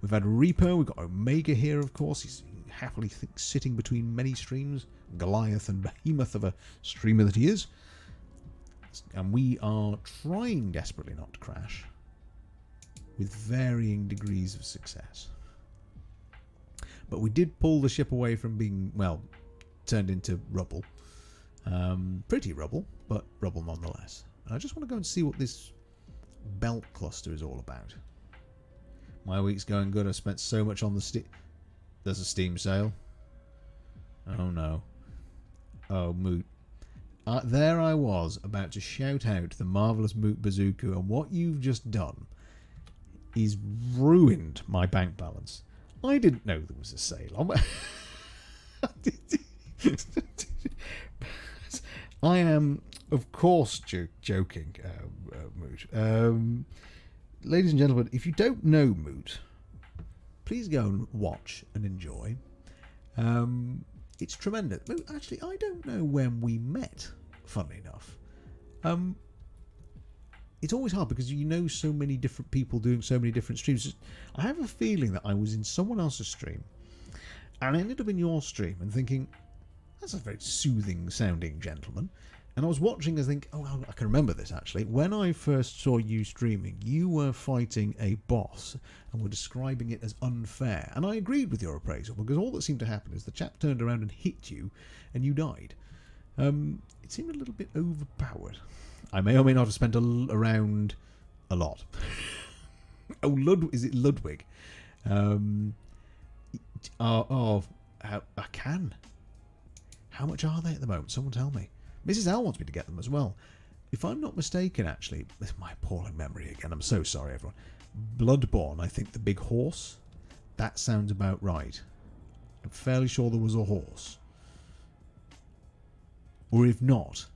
We've had Reaper. We've got Omega here, of course. He's happily sitting between many streams. Goliath and behemoth of a streamer that he is. And we are trying desperately not to crash with varying degrees of success. But we did pull the ship away from being, well, turned into rubble. Pretty rubble, but rubble nonetheless. And I just want to go and see what this belt cluster is all about. My week's going good. I spent so much on the Steam... There's a Steam sale. Oh, no. Oh, Moot. There I was, about to shout out the marvellous Moot Bazuku, and what you've just done is ruined my bank balance. I didn't know there was a sale on. I am, of course, joking, Moot. Ladies and gentlemen, if you don't know Moot, please go and watch and enjoy. It's tremendous. Actually, I don't know when we met, funnily enough. It's always hard because you know so many different people doing so many different streams. I have a feeling that I was in someone else's stream and I ended up in your stream and thinking, that's a very soothing sounding gentleman. And I was watching and think, oh, I can remember this actually. When I first saw you streaming, you were fighting a boss and were describing it as unfair. And I agreed with your appraisal because all that seemed to happen is the chap turned around and hit you and you died. It seemed a little bit overpowered. I may or may not have spent around a lot. Is it Ludwig? I can. How much are they at the moment? Someone tell me. Mrs. L wants me to get them as well. If I'm not mistaken, actually, this is my appalling memory again. I'm so sorry, everyone. Bloodborne, I think the big horse. That sounds about right. I'm fairly sure there was a horse. Or if not,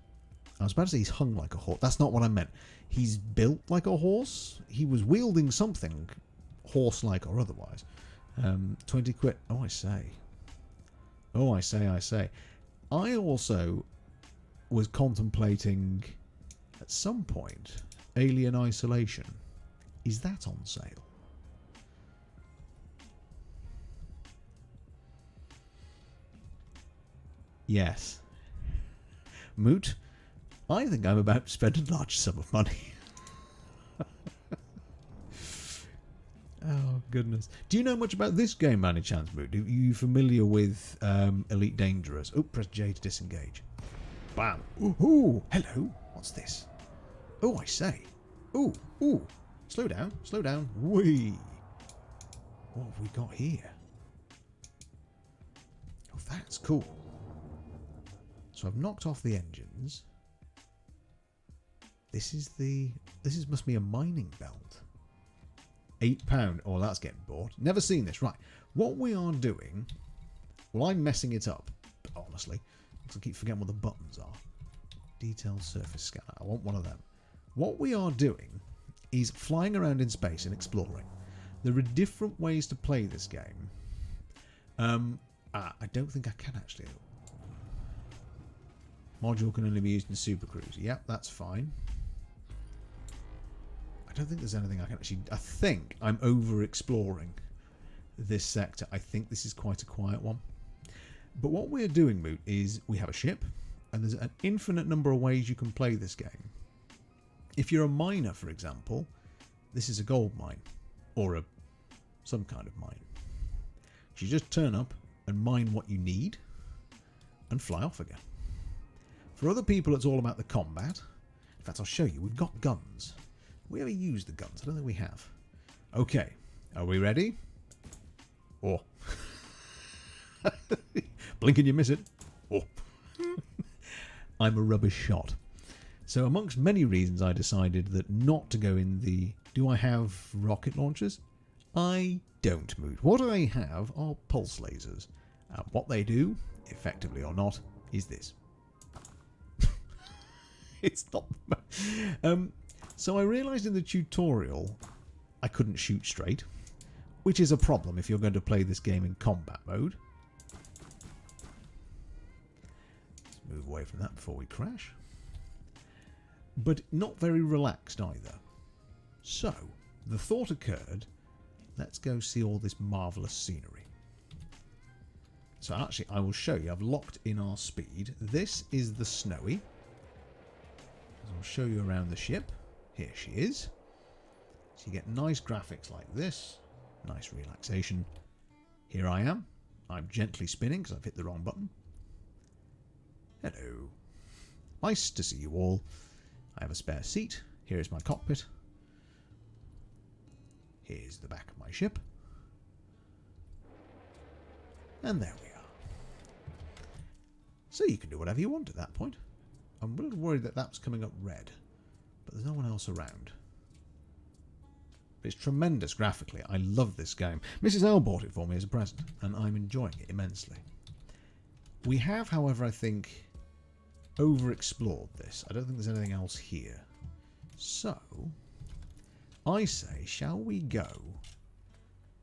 I was about to say he's hung like a horse. That's not what I meant. He's built like a horse. He was wielding something, horse-like or otherwise. 20 quid. Oh, I say. Oh, I say. I also was contemplating, at some point, Alien Isolation. Is that on sale? Yes. Moot, I think I'm about to spend a large sum of money. Oh, goodness. Do you know much about this game, by any chance, Moot? Are you familiar with Elite Dangerous? Oh, press J to disengage. Bam. Ooh, hello. What's this? Oh, I say. Ooh. Slow down. Whee. What have we got here? Oh, that's cool. So I've knocked off the engines. This must be a mining belt. £8. Oh, that's getting bored. Never seen this. Right. What we are doing... Well, I'm messing it up, honestly. Because I keep forgetting what the buttons are. Detailed surface scanner. I want one of them. What we are doing is flying around in space and exploring. There are different ways to play this game. I don't think I can actually. Module can only be used in Super Cruise. Yep, that's fine. I don't think there's anything I can actually... I think I'm over-exploring this sector. I think this is quite a quiet one. But what we're doing, Moot, is we have a ship, and there's an infinite number of ways you can play this game. If you're a miner, for example, this is a gold mine, or some kind of mine. You just turn up and mine what you need, and fly off again. For other people, it's all about the combat. In fact, I'll show you. We've got guns. Have we ever used the guns? I don't think we have. Okay, are we ready? Oh. Blink and you miss it. Oh. I'm a rubbish shot. So amongst many reasons, I decided that not to go in the... Do I have rocket launchers? I don't, Moot. What I have are pulse lasers. And what they do, effectively or not, is this. It's not... So I realised in the tutorial I couldn't shoot straight, which is a problem if you're going to play this game in combat mode. Let's move away from that before we crash. But not very relaxed either. So, the thought occurred, let's go see all this marvellous scenery. So actually, I will show you. I've locked in our speed. This is the Snowy. I'll show you around the ship. Here she is. So you get nice graphics like this. Nice relaxation. Here I am. I'm gently spinning because I've hit the wrong button. Hello. Nice to see you all. I have a spare seat. Here is my cockpit. Here's the back of my ship. And there we are. So you can do whatever you want at that point. I'm a little worried that that's coming up red, but there's no one else around. But it's tremendous graphically. I love this game. Mrs. L bought it for me as a present, and I'm enjoying it immensely. We have, however, I think, over-explored this. I don't think there's anything else here. So, I say, shall we go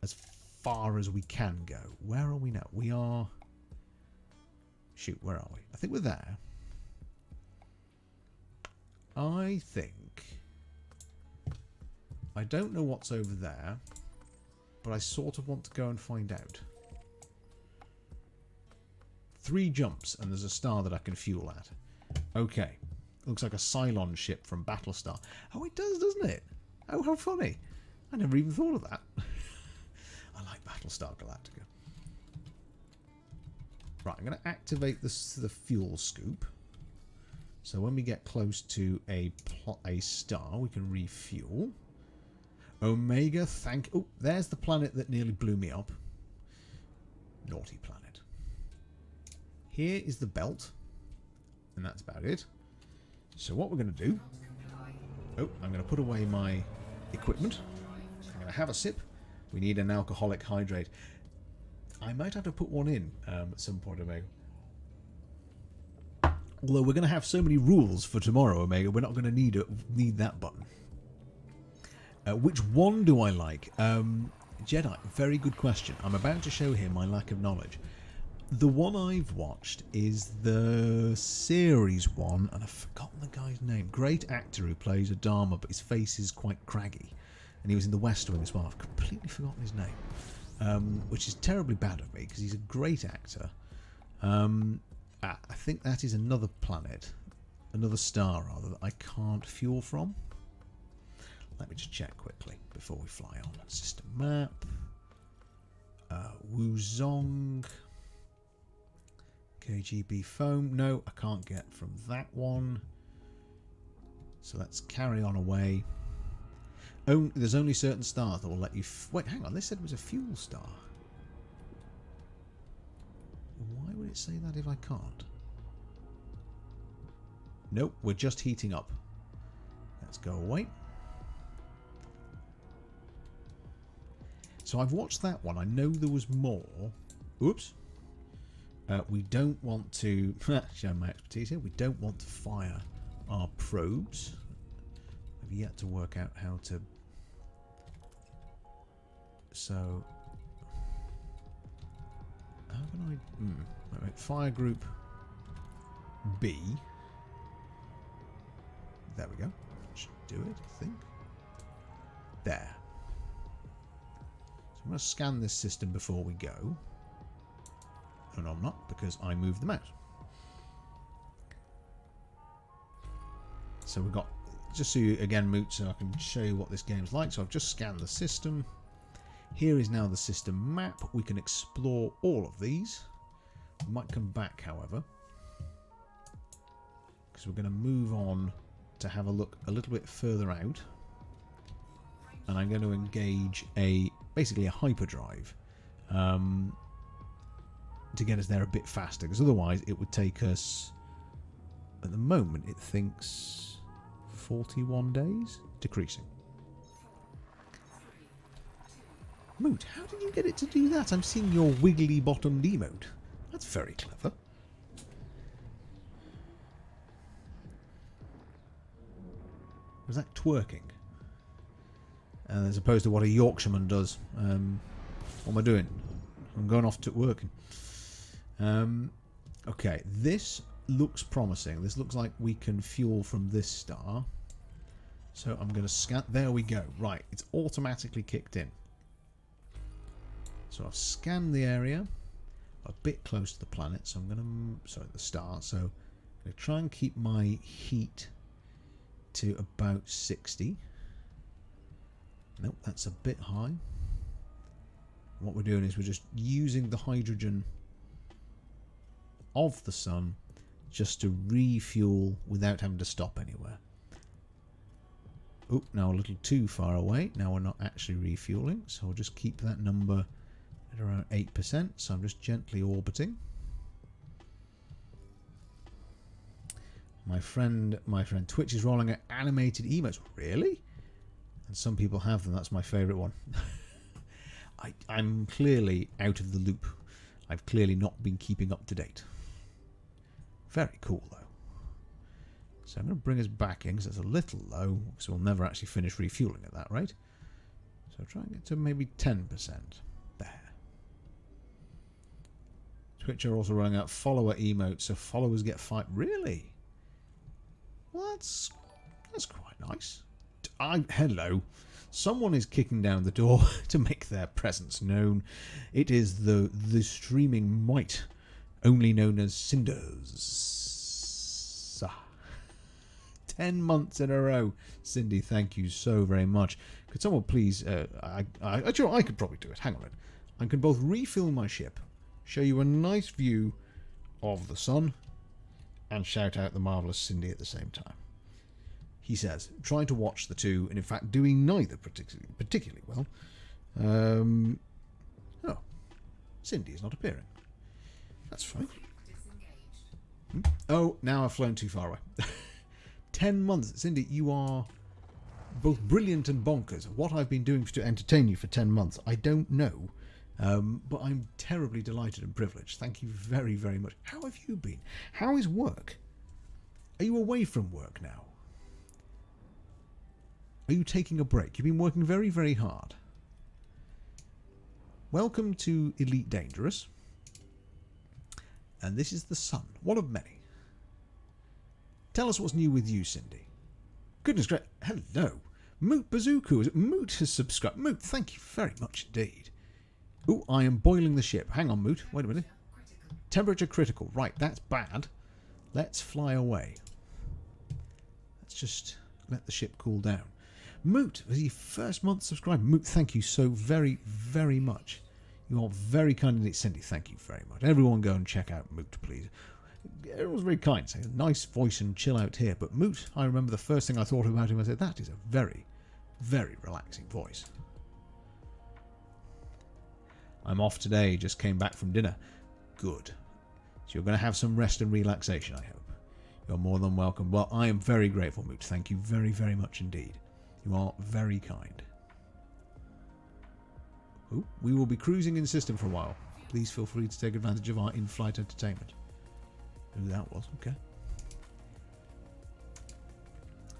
as far as we can go? Where are we now? We are... Shoot, where are we? I think we're there. I think... I don't know what's over there, but I sort of want to go and find out. 3 jumps, and there's a star that I can fuel at. Okay. Looks like a Cylon ship from Battlestar. Oh, it does, doesn't it? Oh, how funny. I never even thought of that. I like Battlestar Galactica. Right, I'm going to activate the fuel scoop. So when we get close to a star, we can refuel. Omega, thank... Oh, there's the planet that nearly blew me up. Naughty planet. Here is the belt. And that's about it. So what we're going to do... Oh, I'm going to put away my equipment. I'm going to have a sip. We need an alcoholic hydrate. I might have to put one in at some point, Omega. Although we're going to have so many rules for tomorrow, Omega, we're not going to need that button. Which one do I like? Jedi, very good question. I'm about to show him my lack of knowledge. The one I've watched is the series one, and I've forgotten the guy's name. Great actor who plays Adama, but his face is quite craggy. And he was in The West Wing as well. I've completely forgotten his name. Which is terribly bad of me, because he's a great actor. I think that is another planet, another star rather, that I can't fuel from. Let me just check quickly before we fly on. System map. Wuzong. KGB foam. No, I can't get from that one. So let's carry on away. Oh, there's only certain stars that will let you... Wait, hang on. They said it was a fuel star. Why would it say that if I can't? Nope, we're just heating up. Let's go away. So I've watched that one. I know there was more. Oops. We don't want to... show my expertise here. We don't want to fire our probes. I've yet to work out how to... So... Wait, fire group B. There we go. Should do it, I think. There. So I'm going to scan this system before we go. Oh, no, I'm not, because I moved the mouse. So we've got, just so you, again, Moot, so I can show you what this game's like. So I've just scanned the system. Here is now the system map. We can explore all of these. We might come back, however, because we're going to move on to have a look a little bit further out. And I'm going to engage basically a hyperdrive to get us there a bit faster, because otherwise it would take us, at the moment it thinks 41 days, decreasing. Moot, how did you get it to do that? I'm seeing your wiggly bottomed emote. That's very clever. Was that twerking? As opposed to what a Yorkshireman does. What am I doing? I'm going off to working. Okay, this looks promising. This looks like we can fuel from this star. So I'm going to scan. There we go. Right, it's automatically kicked in. So I've scanned the area a bit close to the planet. So I'm going to, sorry, the star. So I'm going to try and keep my heat to about 60. Nope, that's a bit high. What we're doing is we're just using the hydrogen of the sun just to refuel without having to stop anywhere. Oh, now a little too far away. Now we're not actually refueling, so we'll just keep that number at around 8%. So I'm just gently orbiting. My friend Twitch is rolling out animated emotes. Really? And some people have them. That's my favourite one. I'm clearly out of the loop. I've clearly not been keeping up to date. Very cool, though. So I'm going to bring us back in because it's a little low, so we'll never actually finish refueling at that rate. So try and get to maybe 10%. There. Twitch are also rolling out follower emotes, so followers get 5. Really? Well, that's quite nice. Hello. Someone is kicking down the door to make their presence known. It is the streaming might, only known as Cinders. 10 months in a row. Cindy, thank you so very much. Could someone please... I could probably do it. Hang on a minute. I can both refill my ship, show you a nice view of the sun, and shout out the marvellous Cindy at the same time. He says, trying to watch the two, and in fact doing neither particularly well. Oh, Cindy is not appearing. That's fine. Oh, now I've flown too far away. 10 months. Cindy, you are both brilliant and bonkers. What I've been doing to entertain you for 10 months, I don't know. But I'm terribly delighted and privileged. Thank you very, very much. How have you been? How is work? Are you away from work now? Are you taking a break? You've been working very, very hard. Welcome to Elite Dangerous. And this is the sun. One of many. Tell us what's new with you, Cindy. Goodness gracious. Hello. Moot Bazooka. Moot has subscribed. Moot, thank you very much indeed. Ooh, I am boiling the ship. Hang on, Moot. Wait a minute. Temperature critical. Right, that's bad. Let's fly away. Let's just let the ship cool down. Moot, was your first month subscribed. Moot, thank you so very, very much. You are very kind indeed. Cindy, thank you very much. Everyone go and check out Moot, please. Everyone's very kind, saying a nice voice and chill out here. But Moot, I remember the first thing I thought about him, I said, that is a very, very relaxing voice. I'm off today, just came back from dinner. Good. So you're going to have some rest and relaxation, I hope. You're more than welcome. Well, I am very grateful, Moot. Thank you very, very much indeed. You are very kind. Ooh, we will be cruising in system for a while. Please feel free to take advantage of our in-flight entertainment. Who that was, okay.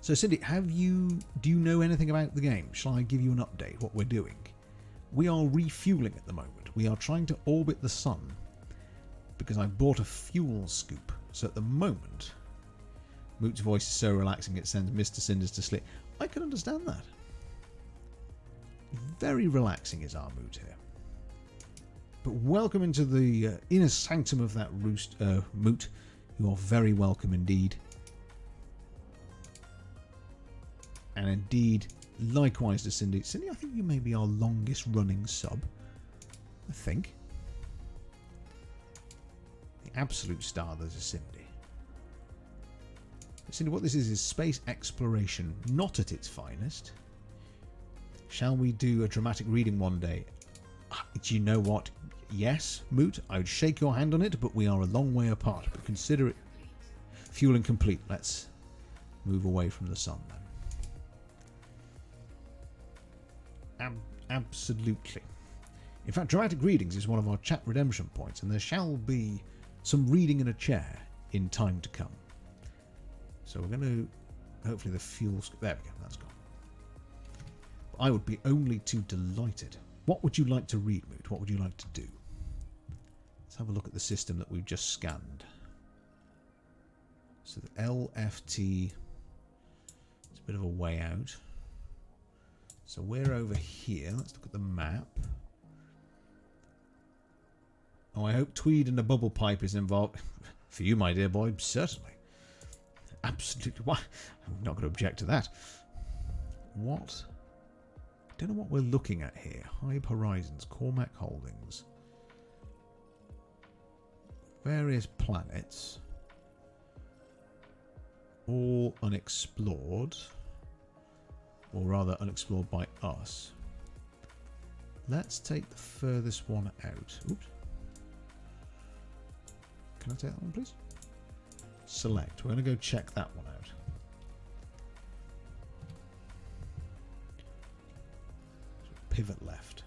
So Cindy, do you know anything about the game? Shall I give you an update, what we're doing? We are refueling at the moment. We are trying to orbit the sun because I bought a fuel scoop. So at the moment, Moot's voice is so relaxing it sends Mr. Cinders to sleep. I can understand that. Very relaxing is our Moot here. But welcome into the inner sanctum of that Moot. You are very welcome indeed. And indeed, likewise to Cindy. Cindy, I think you may be our longest running sub. I think. The absolute star, there's a Cindy. Cindy, what this is space exploration, not at its finest. Shall we do a dramatic reading one day? Do you know what? Yes, Moot, I would shake your hand on it, but we are a long way apart. But consider it fueling complete. Let's move away from the sun then. Absolutely. In fact, dramatic readings is one of our chat redemption points, and there shall be some reading in a chair in time to come. So we're going to, hopefully the fuel, there we go, that's gone. I would be only too delighted. What would you like to read, Moot? What would you like to do? Let's have a look at the system that we've just scanned. So the LFT, it's a bit of a way out. So we're over here. Let's look at the map. Oh, I hope Tweed and a bubble pipe is involved. For you, my dear boy, certainly. Absolutely. Why? I'm not going to object to that. What? I don't know what we're looking at here. Hybe Horizons, Cormac Holdings. Various planets. All unexplored. Or rather, unexplored by us. Let's take the furthest one out. Oops. Can I take that one, please? Select. We're going to go check that one out. Pivot left.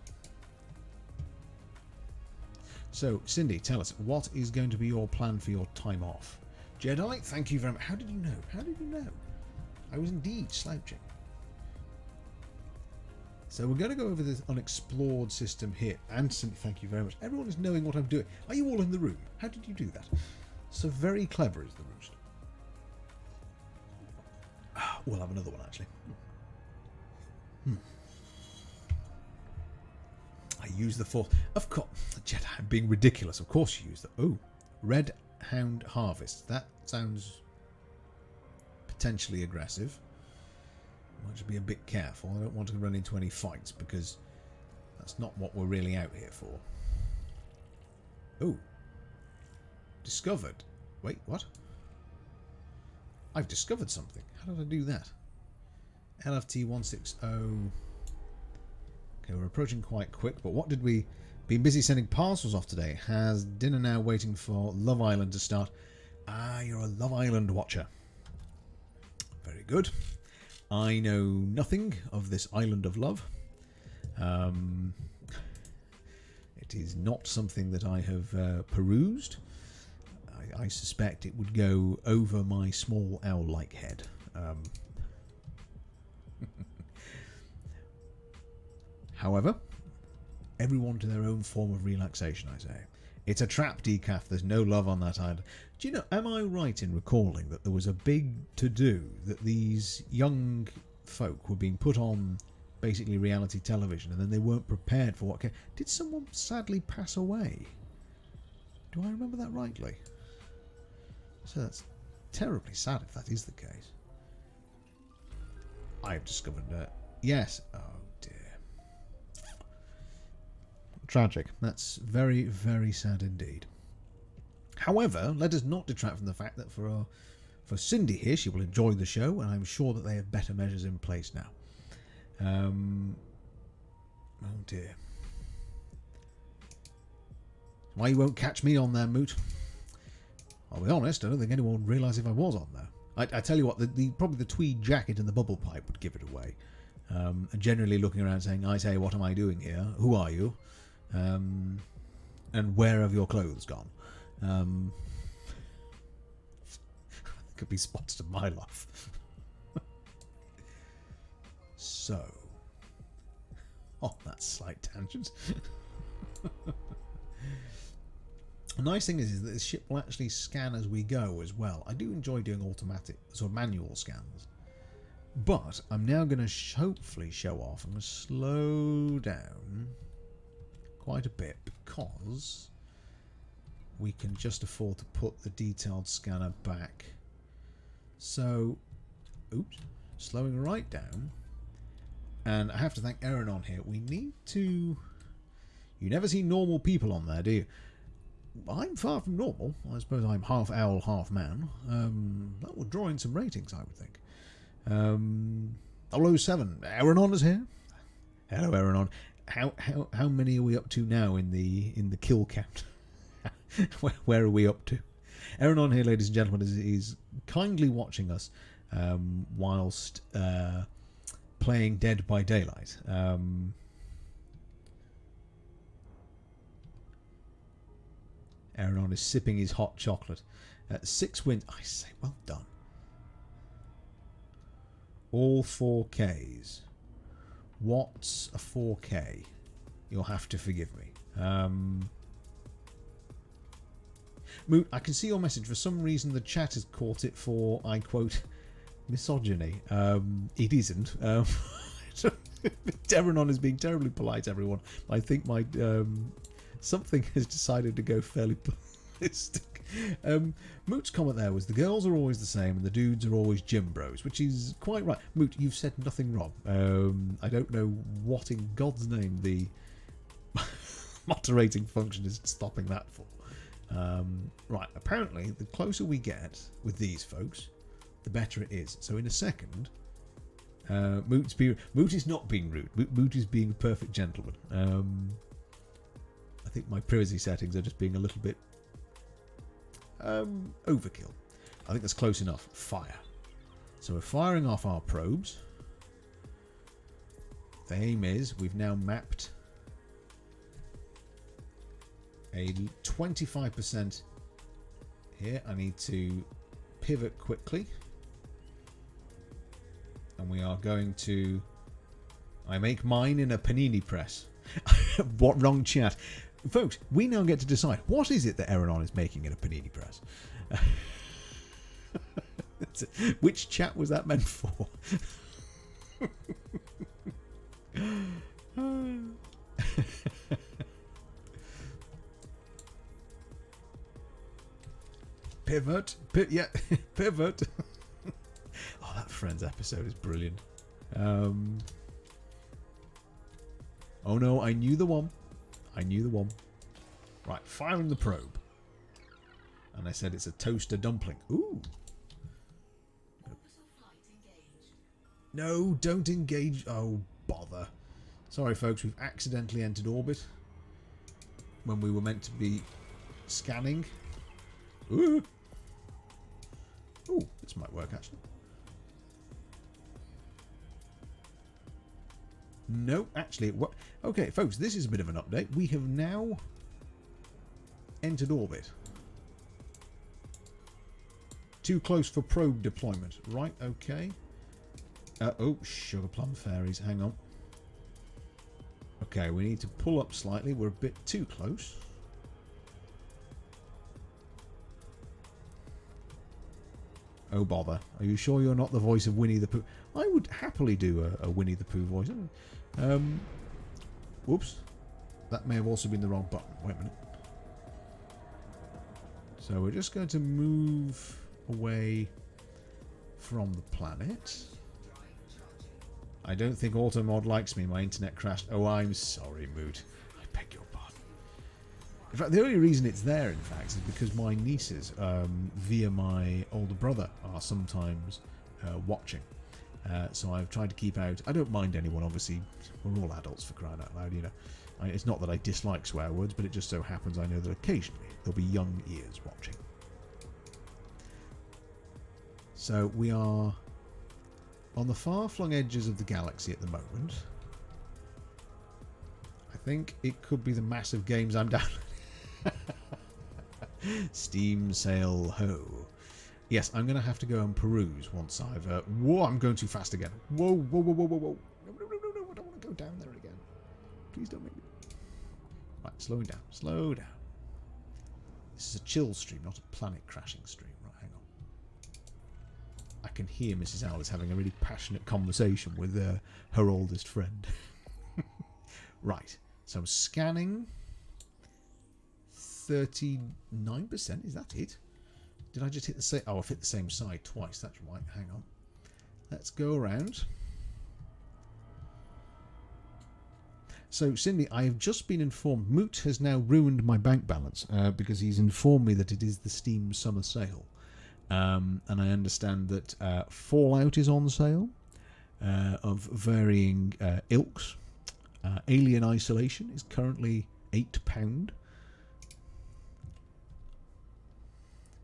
So, Cindy, tell us, what is going to be your plan for your time off? Jedi, thank you very much. How did you know? How did you know? I was indeed slouching. So we're going to go over this unexplored system here. And Cindy, thank you very much. Everyone is knowing what I'm doing. Are you all in the room? How did you do that? So very clever is the roost. We'll have another one, actually. I use the fourth. Of course, Jedi, I'm being ridiculous. Of course you use the... Oh, Red Hound Harvest. That sounds potentially aggressive. I might just be a bit careful. I don't want to run into any fights because that's not what we're really out here for. Oh. Discovered. Wait, what? I've discovered something. How did I do that? LFT 160. Okay, we're approaching quite quick, but what did we... Been busy sending parcels off today. Has dinner now waiting for Love Island to start. Ah, you're a Love Island watcher. Very good. I know nothing of this island of love. It is not something that I have perused. I suspect it would go over my small owl-like head. However, everyone to their own form of relaxation, I say. It's a trap, decaf. There's no love on that island. Do you know, am I right in recalling that there was a big to-do that these young folk were being put on basically reality television and then they weren't prepared for what came? Did someone sadly pass away? Do I remember that rightly? So that's terribly sad if that is the case. I have discovered that. Yes. Oh dear. Tragic. That's very, very sad indeed. However, let us not detract from the fact that for Cindy here, she will enjoy the show, and I'm sure that they have better measures in place now. Oh dear. Why you won't catch me on there, Moot? I'll be honest, I don't think anyone would realise if I was on there. I tell you what, probably the tweed jacket and the bubble pipe would give it away. And generally looking around saying, I say, what am I doing here? Who are you? And where have your clothes gone? Could be spots to my life. So, on that slight tangent. The nice thing is that the ship will actually scan as we go as well. I do enjoy doing automatic, sort of manual scans. But I'm now going to hopefully show off. I'm going to slow down quite a bit because we can just afford to put the detailed scanner back. So, oops, slowing right down. And I have to thank Erin on here. We need to... You never see normal people on there, do you? I'm far from normal. I suppose I'm half owl, half man. That would draw in some ratings, I would think. 007. Erin is here. Hello, Erin. How many are we up to now in the kill count? Where are we up to? Erin here, ladies and gentlemen, is kindly watching us whilst playing Dead by Daylight. Erin is sipping his hot chocolate. 6 wins. I say, well done. All 4Ks. What's a 4K? You'll have to forgive me. Moot, I can see your message. For some reason, the chat has caught it for, I quote, misogyny. It isn't. Derenon is being terribly polite, everyone. I think my something has decided to go fairly ballistic. Moot's comment there was the girls are always the same and the dudes are always gym bros, which is quite right. Moot, you've said nothing wrong. I don't know what in God's name the moderating function is stopping that for. Right, apparently the closer we get with these folks, the better it is. So in a second, Moot is not being rude. Moot is being a perfect gentleman. I think my privacy settings are just being a little bit overkill. I think that's close enough. Fire. So we're firing off our probes. The aim is we've now mapped a 25% here. I need to pivot quickly. And we are going to... I make mine in a panini press. What wrong chat? Folks, we now get to decide what is it that Erin is making in a panini press. Which chat was that meant for? Pivot. Yeah, pivot. Oh, that Friends episode is brilliant. Oh no, I knew the one. Right, firing the probe. And I said it's a toaster dumpling. Ooh. No, don't engage. Oh, bother. Sorry, folks, we've accidentally entered orbit when we were meant to be scanning. Ooh. Ooh, this might work, actually. No, actually, what? Okay, folks, this is a bit of an update. We have now entered orbit. Too close for probe deployment. Right, okay. Oh, sugar plum fairies. Hang on. Okay, we need to pull up slightly. We're a bit too close. Oh, bother. Are you sure you're not the voice of Winnie the Pooh? I would happily do a Winnie the Pooh voice. Whoops. That may have also been the wrong button. Wait a minute. So we're just going to move away from the planet. I don't think Automod likes me. My internet crashed. Oh, I'm sorry, Moot. I beg your pardon. In fact, the only reason it's there, in fact, is because my nieces, via my older brother, are sometimes watching. So I've tried to keep out... I don't mind anyone, obviously. We're all adults, for crying out loud, you know. It's not that I dislike swear words, but it just so happens I know that occasionally there'll be young ears watching. So we are on the far-flung edges of the galaxy at the moment. I think it could be the massive games I'm downloading. Steam sale ho. Yes, I'm going to have to go and peruse once I've... whoa, I'm going too fast again. Whoa, whoa, whoa, whoa, whoa, whoa. No, no, no, no, no, I don't want to go down there again. Please don't make me... Right, slowing down. Slow down. This is a chill stream, not a planet crashing stream. Right, hang on. I can hear Mrs. Owl is having a really passionate conversation with her oldest friend. Right, so I'm scanning. 39%, is that it? Did I just hit the same? Oh, I've hit the same side twice. That's right. Hang on. Let's go around. So, Cindy, I have just been informed Moot has now ruined my bank balance because he's informed me that it is the Steam summer sale. And I understand that Fallout is on sale of varying ilks. Alien Isolation is currently £8.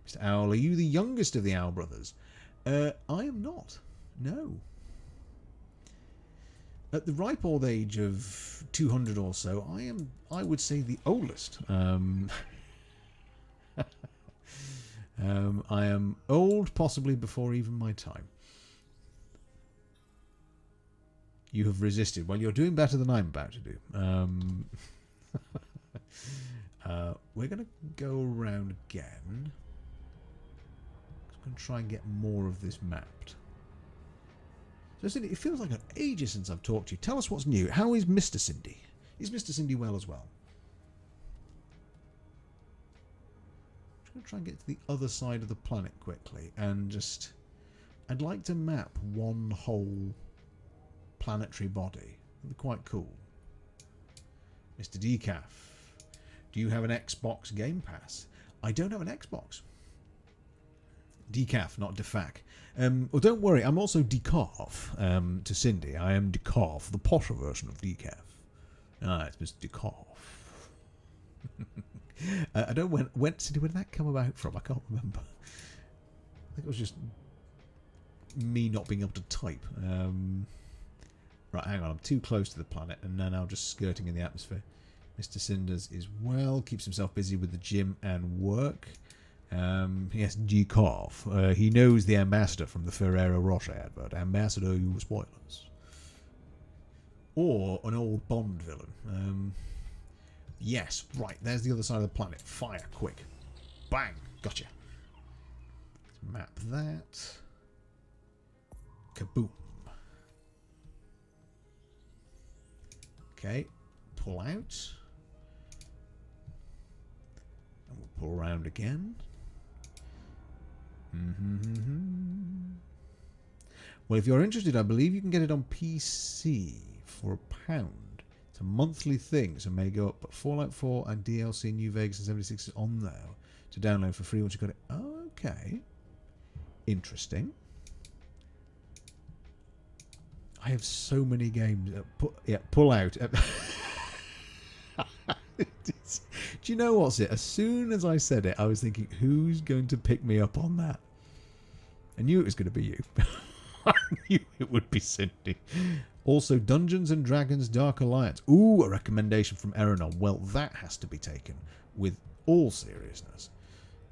Mr. Owl, are you the youngest of the Owl brothers? I am not. No. At the ripe old age of 200 or so, I would say, the oldest. I am old, possibly before even my time. You have resisted. Well, you're doing better than I'm about to do. We're going to go around again. I'm going to try and get more of this mapped. So, Cindy, it feels like an ages since I've talked to you. Tell us what's new. How is Mr. Cindy? Is Mr. Cindy well as well? I'm just going to try and get to the other side of the planet quickly and just... I'd like to map one whole planetary body. It'd be quite cool. Mr. Decaf, do you have an Xbox Game Pass? I don't have an Xbox. Decaf, not Defac. Well, don't worry, I'm also Decaf to Cindy. I am Decaf, the posher version of Decaf. Ah, it's Mr. Decaf. I don't know when did that come about from? I can't remember. I think it was just me not being able to type. Right, hang on, I'm too close to the planet and now just skirting in the atmosphere. Mr. Cinders is well, keeps himself busy with the gym and work. Yes, Decaf. He knows the ambassador from the Ferrero Rocher advert. Ambassador, you spoilers. Or an old Bond villain. Yes, right, there's the other side of the planet. Fire, quick. Bang, gotcha. Let's map that. Kaboom. Okay, pull out. And we'll pull around again. Well, if you're interested, I believe you can get it on PC for £1. It's a monthly thing, so it may go up. But Fallout 4 and DLC New Vegas and 76 is on there to download for free once you've got it. Oh, okay. Interesting. I have so many games. Pull out. Do you know what's it? As soon as I said it, I was thinking, who's going to pick me up on that? I knew it was going to be you. I knew it would be Cindy. Also, Dungeons and Dragons Dark Alliance. Ooh, a recommendation from Eranon. Well, that has to be taken with all seriousness.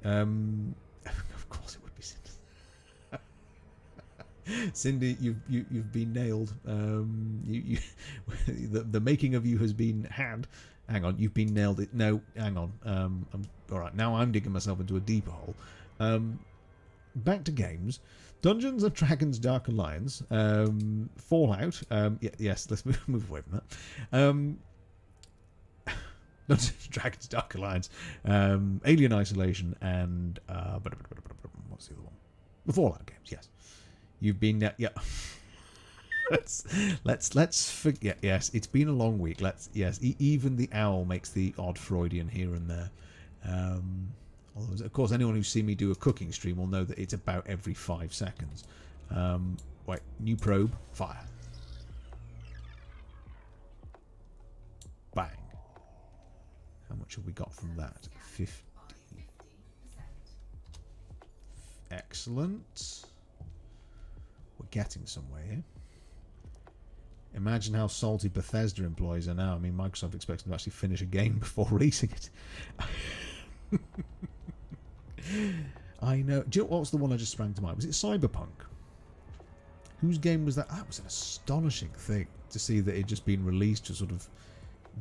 Of course it would be Cindy. Cindy, you've been nailed. The making of you has been had. Hang on, you've been nailed. No, hang on. All right, now I'm digging myself into a deeper hole. Back to games. Dungeons and Dragons Dark Alliance. Fallout. Yes, let's move away from that. Dungeons and Dragons Dark Alliance. Alien Isolation and what's the other one? The Fallout games. Yes, you've been yeah. let's forget. Yes, it's been a long week. Even the owl makes the odd Freudian here and there. Although, of course, anyone who's seen me do a cooking stream will know that it's about every 5 seconds. Wait, new probe, fire. Bang. How much have we got from that? 50. Excellent. We're getting somewhere here. Imagine how salty Bethesda employees are now. I mean, Microsoft expects them to actually finish a game before releasing it. I know. Do you know what was the one I just sprang to mind? Was it Cyberpunk? Whose game was that? That was an astonishing thing to see that it had just been released to sort of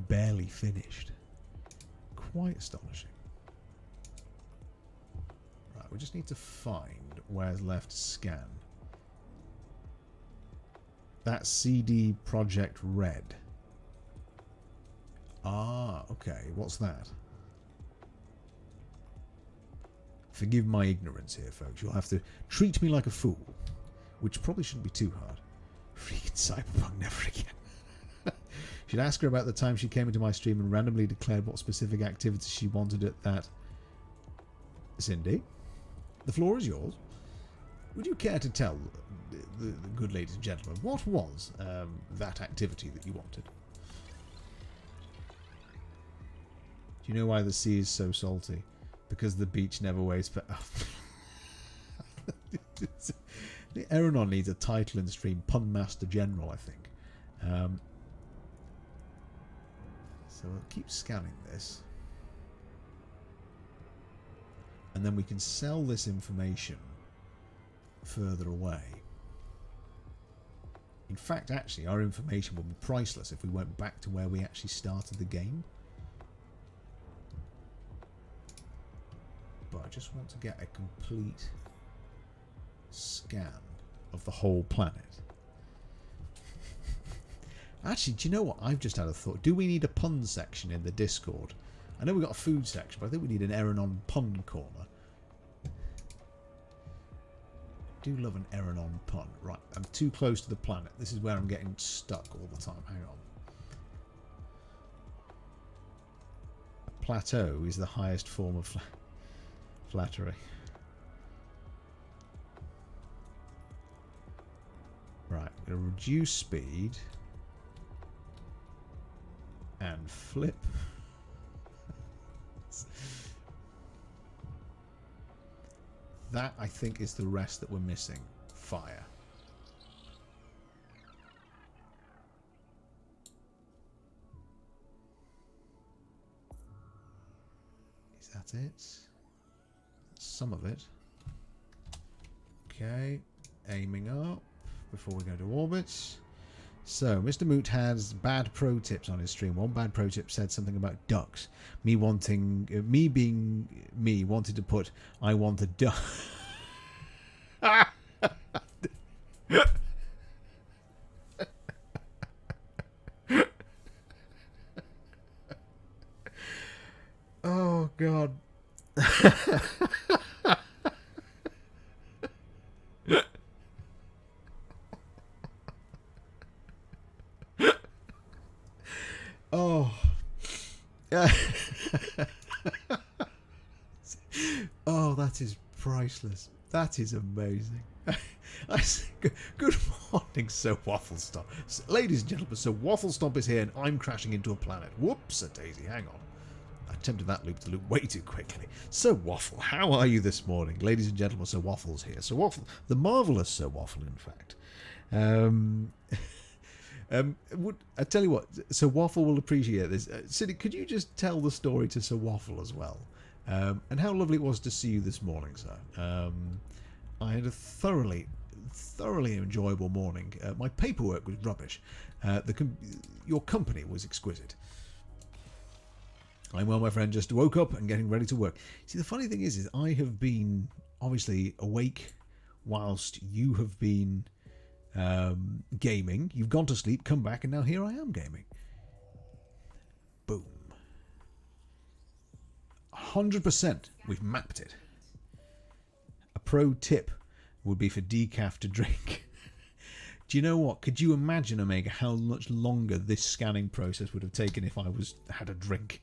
barely finished. Quite astonishing. we just need to find where's left scan. That's CD Projekt Red. Ah, okay. What's that? Forgive my ignorance here, folks. You'll have to treat me like a fool, which probably shouldn't be too hard. Freaking Cyberpunk, never again. Should ask her about the time she came into my stream and randomly declared what specific activity she wanted at that. Cindy, the floor is yours. Would you care to tell the good ladies and gentlemen what was that activity that you wanted? Do you know why the sea is so salty? Because the beach never waits for... The Eranon needs a title in the stream. Pun Master General, I think. So we'll keep scanning this. And then we can sell this information further away. In fact, actually, our information will be priceless if we went back to where we actually started the game. But I just want to get a complete scan of the whole planet. Actually, do you know what? I've just had a thought. Do we need a pun section in the Discord? I know we've got a food section, but I think we need an Eranon pun corner. I do love an Eranon pun. Right, I'm too close to the planet. This is where I'm getting stuck all the time. Hang on. Plateau is the highest form of flattery. Right, I'm going to reduce speed and flip. That, I think, is the rest that we're missing. Fire. Is that it? Some of it. Okay. Aiming up before we go to orbit. So, Mr. Moot has bad pro tips on his stream. One bad pro tip said something about ducks. Me wanting... me being me wanted to put... I want a duck. Oh, God. Oh. Oh, that is priceless. That is amazing. I say, good morning, Sir Waffle Stomp. Ladies and gentlemen, Sir Waffle Stomp is here and I'm crashing into a planet. Whoops, a daisy, hang on. I attempted that loop to loop way too quickly. Sir Waffle, how are you this morning? Ladies and gentlemen, Sir Waffle's here. Sir Waffle, the marvellous Sir Waffle, in fact. I tell you what, Sir Waffle will appreciate this. Cindy, could you just tell the story to Sir Waffle as well? And how lovely it was to see you this morning, sir. I had a thoroughly enjoyable morning. My paperwork was rubbish. Your company was exquisite. I'm well, my friend. Just woke up and getting ready to work. See, the funny thing is I have been obviously awake whilst you have been gaming. You've gone to sleep, come back, and now here I am gaming. Boom. 100%. We've mapped it. A pro tip would be for decaf to drink. Do you know what? Could you imagine, Omega, how much longer this scanning process would have taken if I had a drink?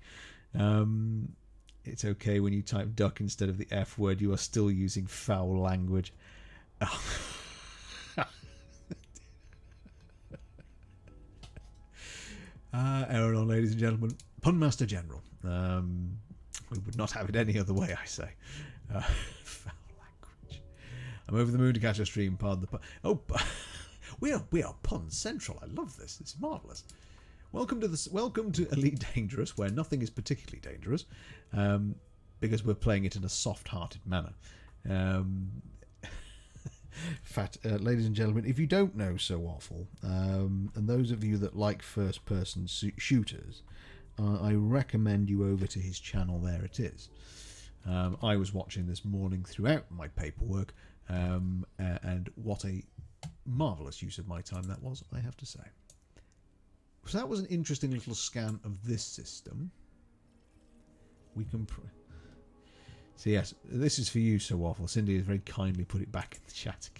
It's okay when you type duck instead of the F word. You are still using foul language. Eranon, ladies and gentlemen. Pun Master General. We would not have it any other way, I say. Foul language. I'm over the moon to catch a stream. Pardon the pun. Oh, we are pun central. I love this. It's marvellous. Welcome to Elite Dangerous, where nothing is particularly dangerous, because we're playing it in a soft-hearted manner. Ladies and gentlemen, if you don't know Sir Waffle, and those of you that like first-person shooters, I recommend you over to his channel. There it is. I was watching this morning throughout my paperwork, and what a marvellous use of my time that was, I have to say. So that was an interesting little scan of this system. We can... So yes, this is for you, Sir Waffle. Cindy has very kindly put it back in the chat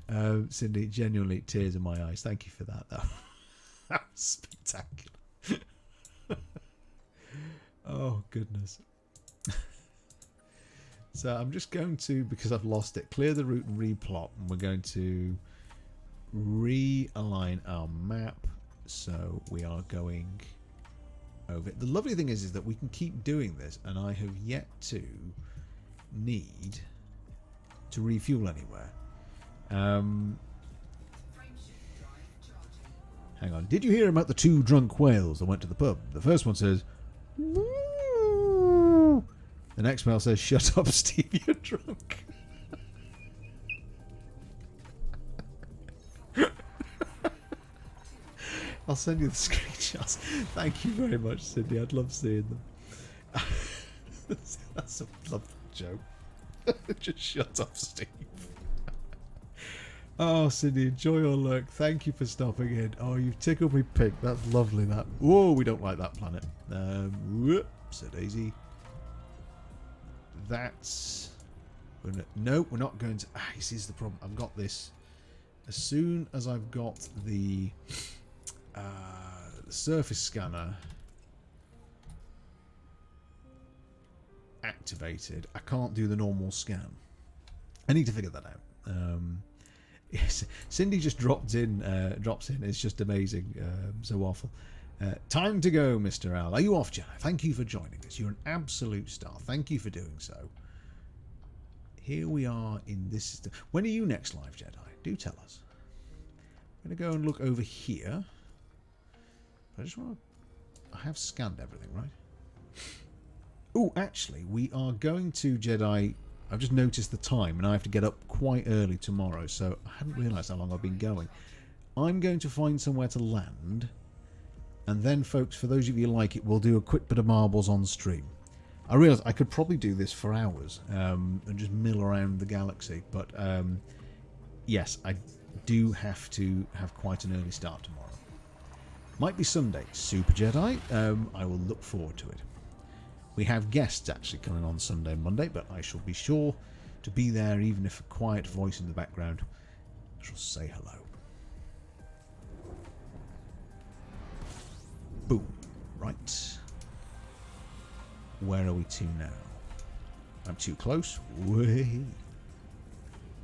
again. Cindy, genuinely tears in my eyes. Thank you for that, though. That was spectacular. Oh, goodness. So I'm just going to, because I've lost it, clear the route and replot. And we're going to realign our map. So we are going over it. The lovely thing is that we can keep doing this, and I have yet to need to refuel anywhere. Hang on. Did you hear about the two drunk whales that went to the pub? The first one says, "Woo." The next whale says, "Shut up, Steve, you're drunk." I'll send you the screenshots. Thank you very much, Cindy. I'd love seeing them. That's a lovely joke. Just shut up, Steve. Oh, Cindy, enjoy your lurk. Thank you for stopping in. Oh, you've tickled me pink. That's lovely, that. Whoa, we don't like that planet. Whoops, a daisy. That's... No, we're not going to... this is the problem. I've got this. As soon as I've got the surface scanner activated, I can't do the normal scan. I need to figure that out. Yes, Cindy just drops in. It's just amazing. So awful. Time to go, Mr. Al. Are you off, Jedi? Thank you for joining us. You're an absolute star. Thank you for doing so. Here we are in this. When are you next live, Jedi? Do tell us. I'm going to go and look over here. I just want to... I have scanned everything, right? Oh, actually, we are going to Jedi... I've just noticed the time, and I have to get up quite early tomorrow, so I hadn't realised how long I've been going. I'm going to find somewhere to land, and then, folks, for those of you who like it, we'll do a quick bit of marbles on stream. I realise I could probably do this for hours and just mill around the galaxy, but yes, I do have to have quite an early start tomorrow. Might be Sunday. Super Jedi. I will look forward to it. We have guests actually coming on Sunday and Monday, but I shall be sure to be there, even if a quiet voice in the background. I shall say hello. Boom. Right. Where are we to now? I'm too close. Way.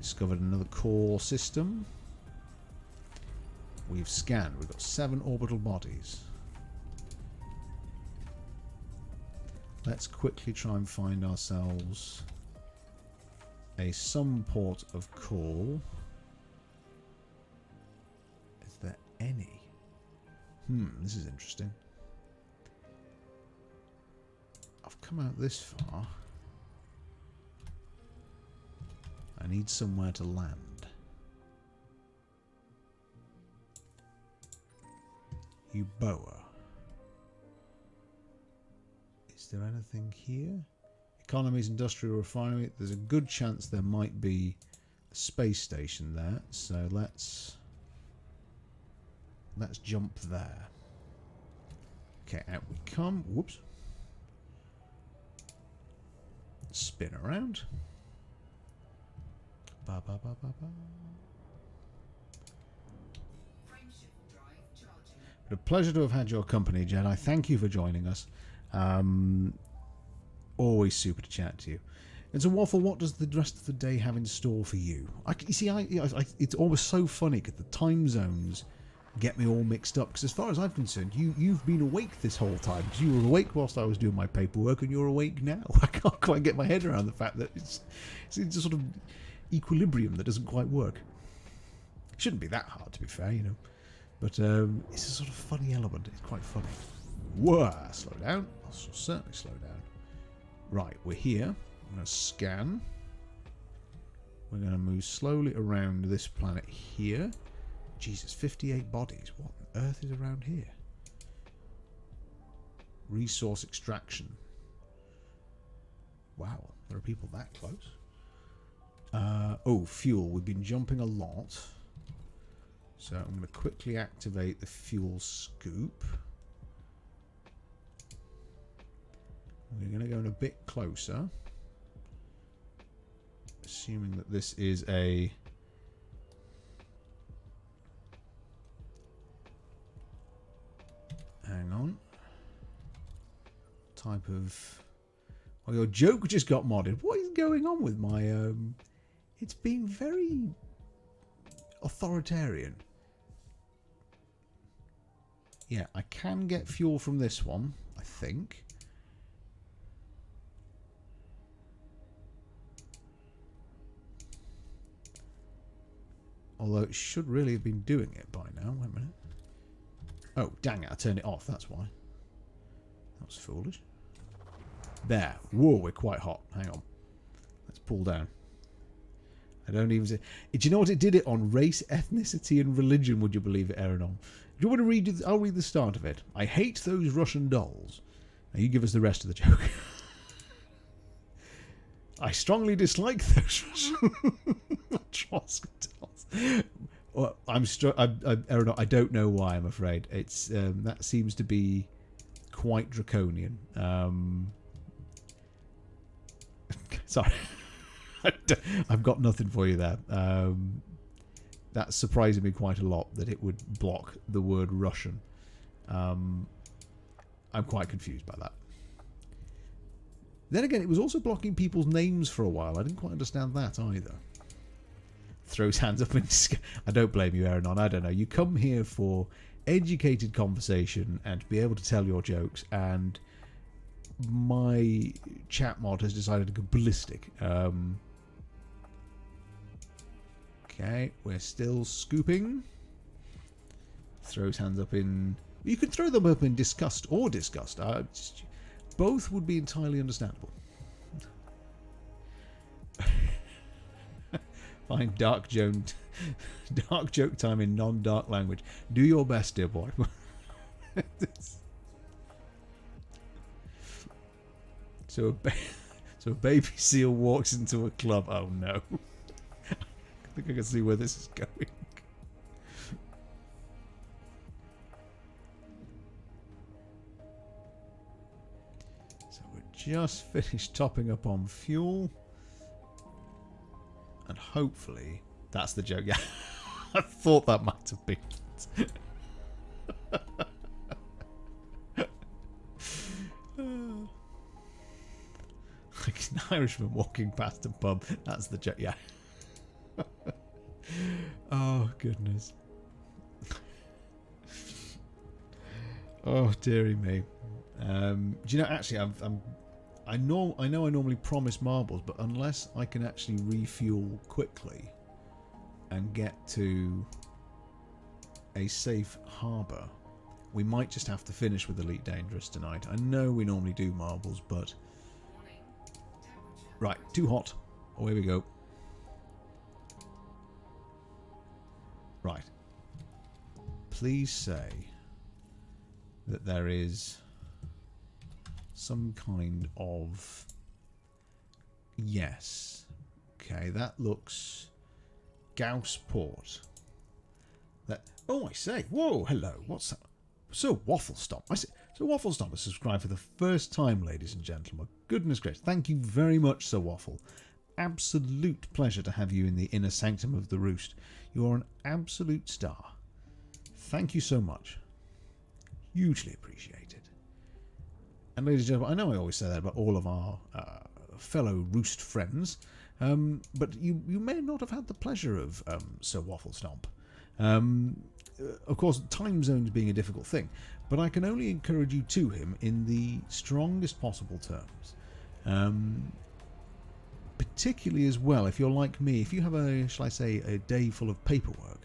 Discovered another core system. We've scanned. We've got 7 orbital bodies. Let's quickly try and find ourselves a some port of call. Is there any? This is interesting. I've come out this far. I need somewhere to land. Euboa. Is there anything here? Economies, industrial refinery. There's a good chance there might be a space station there. So let's jump there. Okay, out we come. Whoops. Spin around. Ba ba ba ba ba. But a pleasure to have had your company, Jedi. Thank you for joining us. Always super to chat to you. And so, Waffle, what does the rest of the day have in store for you? You see, it's always so funny because the time zones get me all mixed up. Because as far as I'm concerned, you've been awake this whole time. Because you were awake whilst I was doing my paperwork, and you're awake now. I can't quite get my head around the fact that it's a sort of equilibrium that doesn't quite work. It shouldn't be that hard, to be fair, you know. But it's a sort of funny element. It's quite funny. Whoa, slow down. I'll certainly slow down. Right, we're here. I'm going to scan. We're going to move slowly around this planet here. Jesus, 58 bodies. What on earth is around here? Resource extraction. wow, there are people that close. Oh, fuel. We've been jumping a lot. So I'm going to quickly activate the fuel scoop. We're going to go in a bit closer. Assuming that this is a... Hang on. Type of... Oh, your joke just got modded. What is going on with my... It's been very authoritarian. Yeah, I can get fuel from this one, I think. Although it should really have been doing it by now. Wait a minute. Oh, dang it. I turned it off. That's why. That was foolish. There. Whoa, we're quite hot. Hang on. Let's pull down. I don't even say... Do you know what it did it on? Race, ethnicity, and religion, would you believe it, Eranon? Do you want to read... I'll read the start of it. I hate those Russian dolls. Now you give us the rest of the joke. I strongly dislike those Russian Trotsky dolls. Well, Eranon, I don't know why, I'm afraid. It's that seems to be quite draconian. Sorry. I've got nothing for you there. That's surprising me quite a lot that it would block the word Russian. I'm quite confused by that. Then again, it was also blocking people's names for a while. I didn't quite understand that either. Throws hands up in disgust. I don't blame you, Eranon. I don't know. You come here for educated conversation and to be able to tell your jokes, and my chat mod has decided to go ballistic. Okay, we're still scooping. Throws hands up in... You could throw them up in disgust or disgust. Both would be entirely understandable. Find dark joke time in non-dark language. Do your best, dear boy. So a baby seal walks into a club. Oh no. I think I can see where this is going. So we're just finished topping up on fuel. And hopefully that's the joke. Yeah, I thought that might have been like an Irishman walking past a pub. That's the joke. Yeah. Oh goodness. Oh dearie me. Do you know? Actually, I know I normally promise marbles, but unless I can actually refuel quickly and get to a safe harbour, we might just have to finish with Elite Dangerous tonight. I know we normally do marbles, but... Right, too hot. Oh, here we go. Right. Please say that there is some kind of... Yes. Okay, that looks... Gauss Port. That... Oh, I say. Whoa, hello. What's that? Sir Waffle Stomp. I say, Sir Waffle Stomp has subscribed for the first time, ladies and gentlemen. Goodness gracious. Thank you very much, Sir Waffle. Absolute pleasure to have you in the inner sanctum of the Roost. You are an absolute star. Thank you so much. Hugely appreciated. And ladies and gentlemen, I know I always say that about all of our fellow Roost friends, but you may not have had the pleasure of Sir Waffle Stomp. Of course, time zones being a difficult thing, but I can only encourage you to him in the strongest possible terms. Particularly as well, if you're like me, if you have a, shall I say, a day full of paperwork,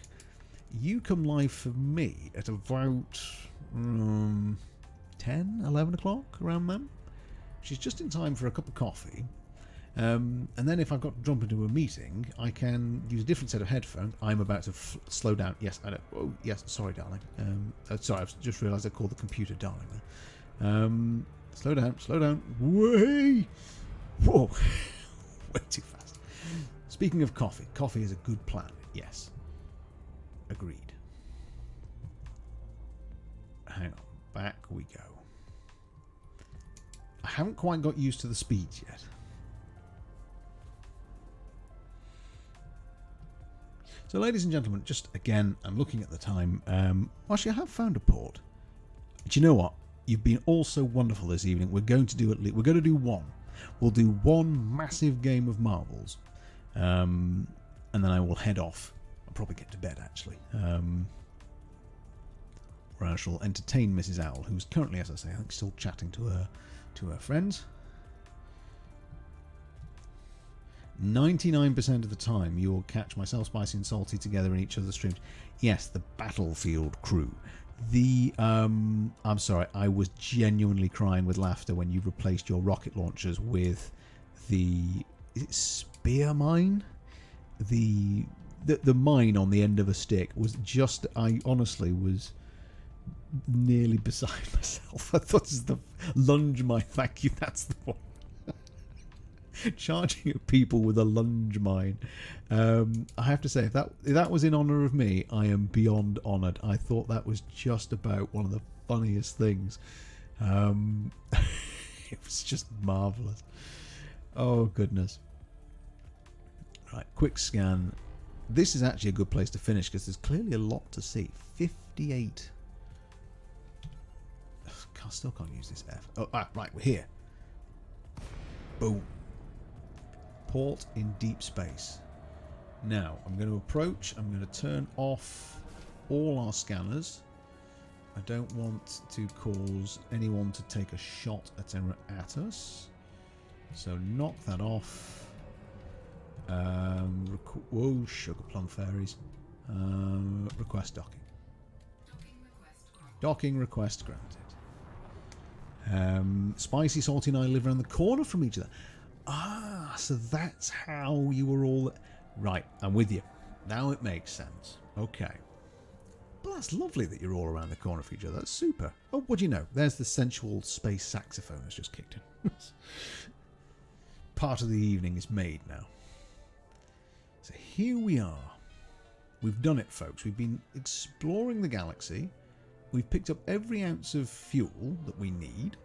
you come live for me at about 10, 11 o'clock, around then, which is just in time for a cup of coffee. And then if I've got to jump into a meeting, I can use a different set of headphones. I'm about to slow down. Yes, I know. Oh, yes, sorry, darling. Sorry, I've just realised I called the computer darling there. Slow down, slow down. Way! Whoa. Way too fast. Speaking of coffee, coffee is a good plan. Yes. Agreed. Hang on. Back we go. I haven't quite got used to the speeds yet. So, ladies and gentlemen, just again, I'm looking at the time. Actually, I have found a port. But you know what? You've been all so wonderful this evening. We're going to do at least. We're going to do one. We'll do one massive game of marbles, and then I will head off. I'll probably get to bed actually. Where I shall entertain Mrs. Owl, who's currently, as I say, I think still chatting to her friends. 99% of the time you will catch myself, Spicy and Salty together in each other's streams. Yes, the Battlefield crew. I'm sorry, I was genuinely crying with laughter when you replaced your rocket launchers with the spear mine? The mine on the end of a stick was just, I honestly was nearly beside myself. I thought this is the lunge mine. Thank you, that's the one. Charging at people with a lunge mine. I have to say, if that was in honour of me, I am beyond honoured. I thought that was just about one of the funniest things. It was just marvellous. Oh, goodness. Right, quick scan. This is actually a good place to finish because there's clearly a lot to see. 58. I still can't use this F. Oh, right, we're here. Boom. Port in deep space. Now, I'm going to approach. I'm going to turn off all our scanners. I don't want to cause anyone to take a shot at us. So knock that off. Whoa, sugar plum fairies. Request docking. Docking request granted. Spicy, Salty and I live around the corner from each other. Ah, so that's how you were all... Right, I'm with you. Now it makes sense. Okay. Well, that's lovely that you're all around the corner from each other. That's super. Oh, what do you know? There's the sensual space saxophone that's just kicked in. Part of the evening is made now. So here we are. We've done it, folks. We've been exploring the galaxy. We've picked up every ounce of fuel that we need.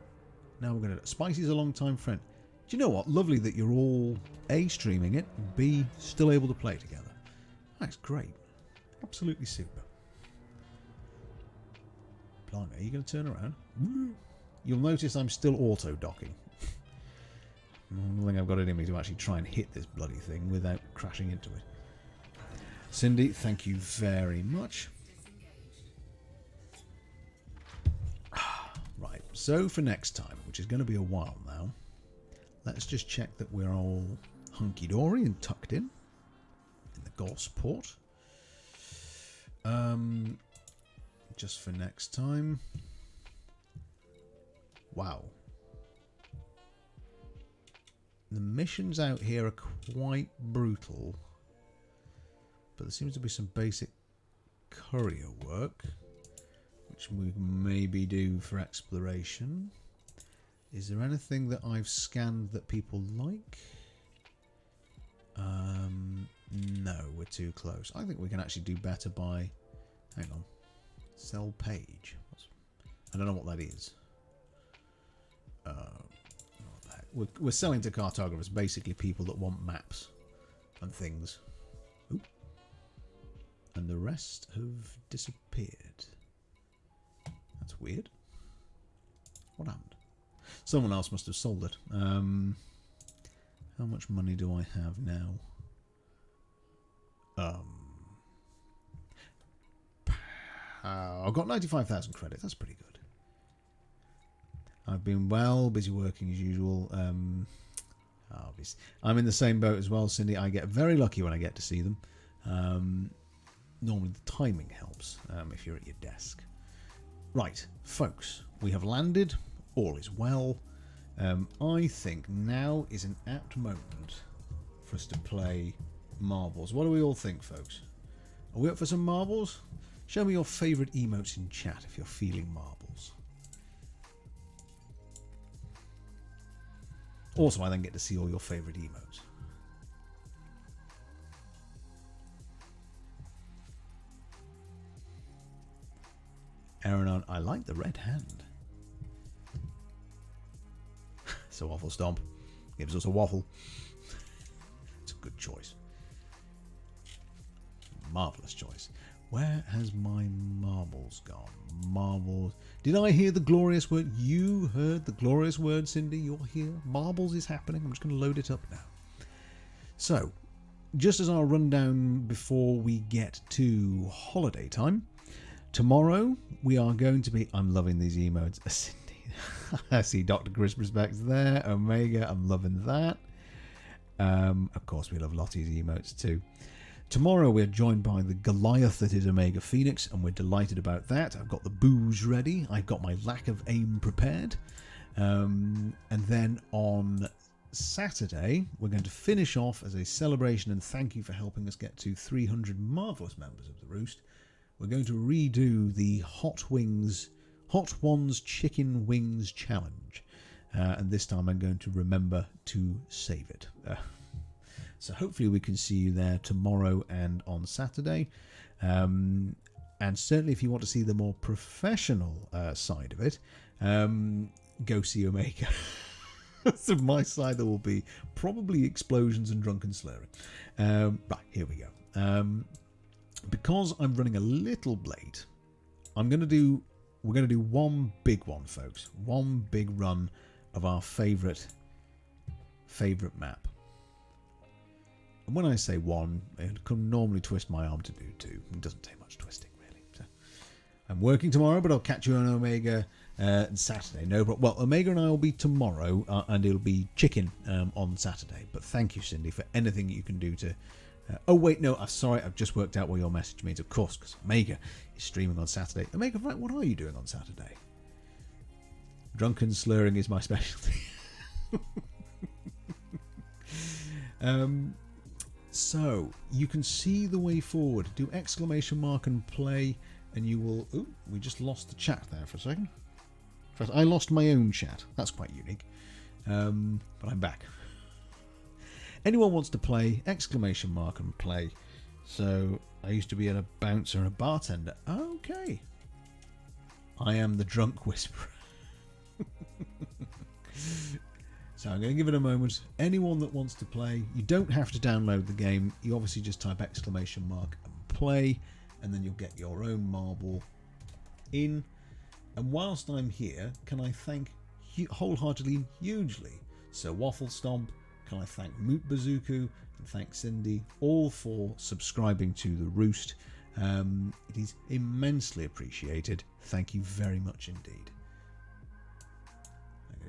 Now we're going to... Spicy's a long-time friend. Do you know what? Lovely that you're all A, streaming it, B, still able to play together. That's great. Absolutely super. Blimey, are you going to turn around? You'll notice I'm still auto-docking. I don't think I've got it in me to actually try and hit this bloody thing without crashing into it. Cindy, thank you very much. Right, so for next time, which is going to be a while now, let's just check that we're all hunky-dory and tucked in the Goss port. Just for next time. Wow. The missions out here are quite brutal, but there seems to be some basic courier work, which we can maybe do for exploration. Is there anything that I've scanned that people like? No, we're too close. I think we can actually do better by... Hang on. Sell page. I don't know what that is. We're selling to cartographers, basically people that want maps and things. Ooh. And the rest have disappeared. That's weird. What happened? Someone else must have sold it. How much money do I have now? I've got 95,000 credits. That's pretty good. I've been well busy working as usual. Obviously, I'm in the same boat as well, Cindy. I get very lucky when I get to see them. Normally the timing helps if you're at your desk. Right, folks, we have landed. All is well. I think now is an apt moment for us to play marbles. What do we all think, folks? Are we up for some marbles? Show me your favourite emotes in chat if you're feeling marbles. Also, I then get to see all your favourite emotes. Aaron, I like the red hand. So Waffle Stomp gives us a waffle. It's a good choice. Marvellous choice. Where has my marbles gone? Marbles. Did I hear the glorious word? You heard the glorious word, Cindy. You're here. Marbles is happening. I'm just going to load it up now. So, just as our rundown before we get to holiday time, tomorrow we are going to be... I'm loving these emotes. Cindy. I see Dr. Chris Respects there. Omega. I'm loving that. Of course, we love Lottie's emotes too. Tomorrow we're joined by the Goliath that is Omega Phoenix, and we're delighted about that. I've got the booze ready. I've got my lack of aim prepared. And then on Saturday, we're going to finish off as a celebration and thank you for helping us get to 300 marvellous members of the Roost. We're going to redo the Hot Ones Chicken Wings Challenge. And this time I'm going to remember to save it. So hopefully we can see you there tomorrow and on Saturday. And certainly if you want to see the more professional side of it, go see Omega. So my side there will be probably explosions and drunken slurring. Right, here we go. Because I'm running a little late, we're going to do one big one, folks. One big run of our favourite map. And when I say one, it can normally twist my arm to do two. It doesn't take much twisting, really. So I'm working tomorrow, but I'll catch you on Omega Saturday. No, but well, Omega and I will be tomorrow, and it'll be chicken on Saturday. But thank you, Cindy, for anything you can do to... oh, wait, no, I'm sorry. I've just worked out what your message means, of course, because Omega is streaming on Saturday. Omega, right, what are you doing on Saturday? Drunken slurring is my specialty. So, you can see the way forward. Do exclamation mark and play, and you will... Ooh, we just lost the chat there for a second. In fact, I lost my own chat. That's quite unique. But I'm back. Anyone wants to play, exclamation mark and play. So, I used to be a bouncer and a bartender. Okay. I am the drunk whisperer. So I'm going to give it a moment. Anyone that wants to play, you don't have to download the game. You obviously just type exclamation mark and play, and then you'll get your own marble in. And whilst I'm here, can I thank wholeheartedly and hugely Sir Waffle Stomp, can I thank Moot Bazooku, and thank Cindy, all for subscribing to The Roost. It is immensely appreciated. Thank you very much indeed.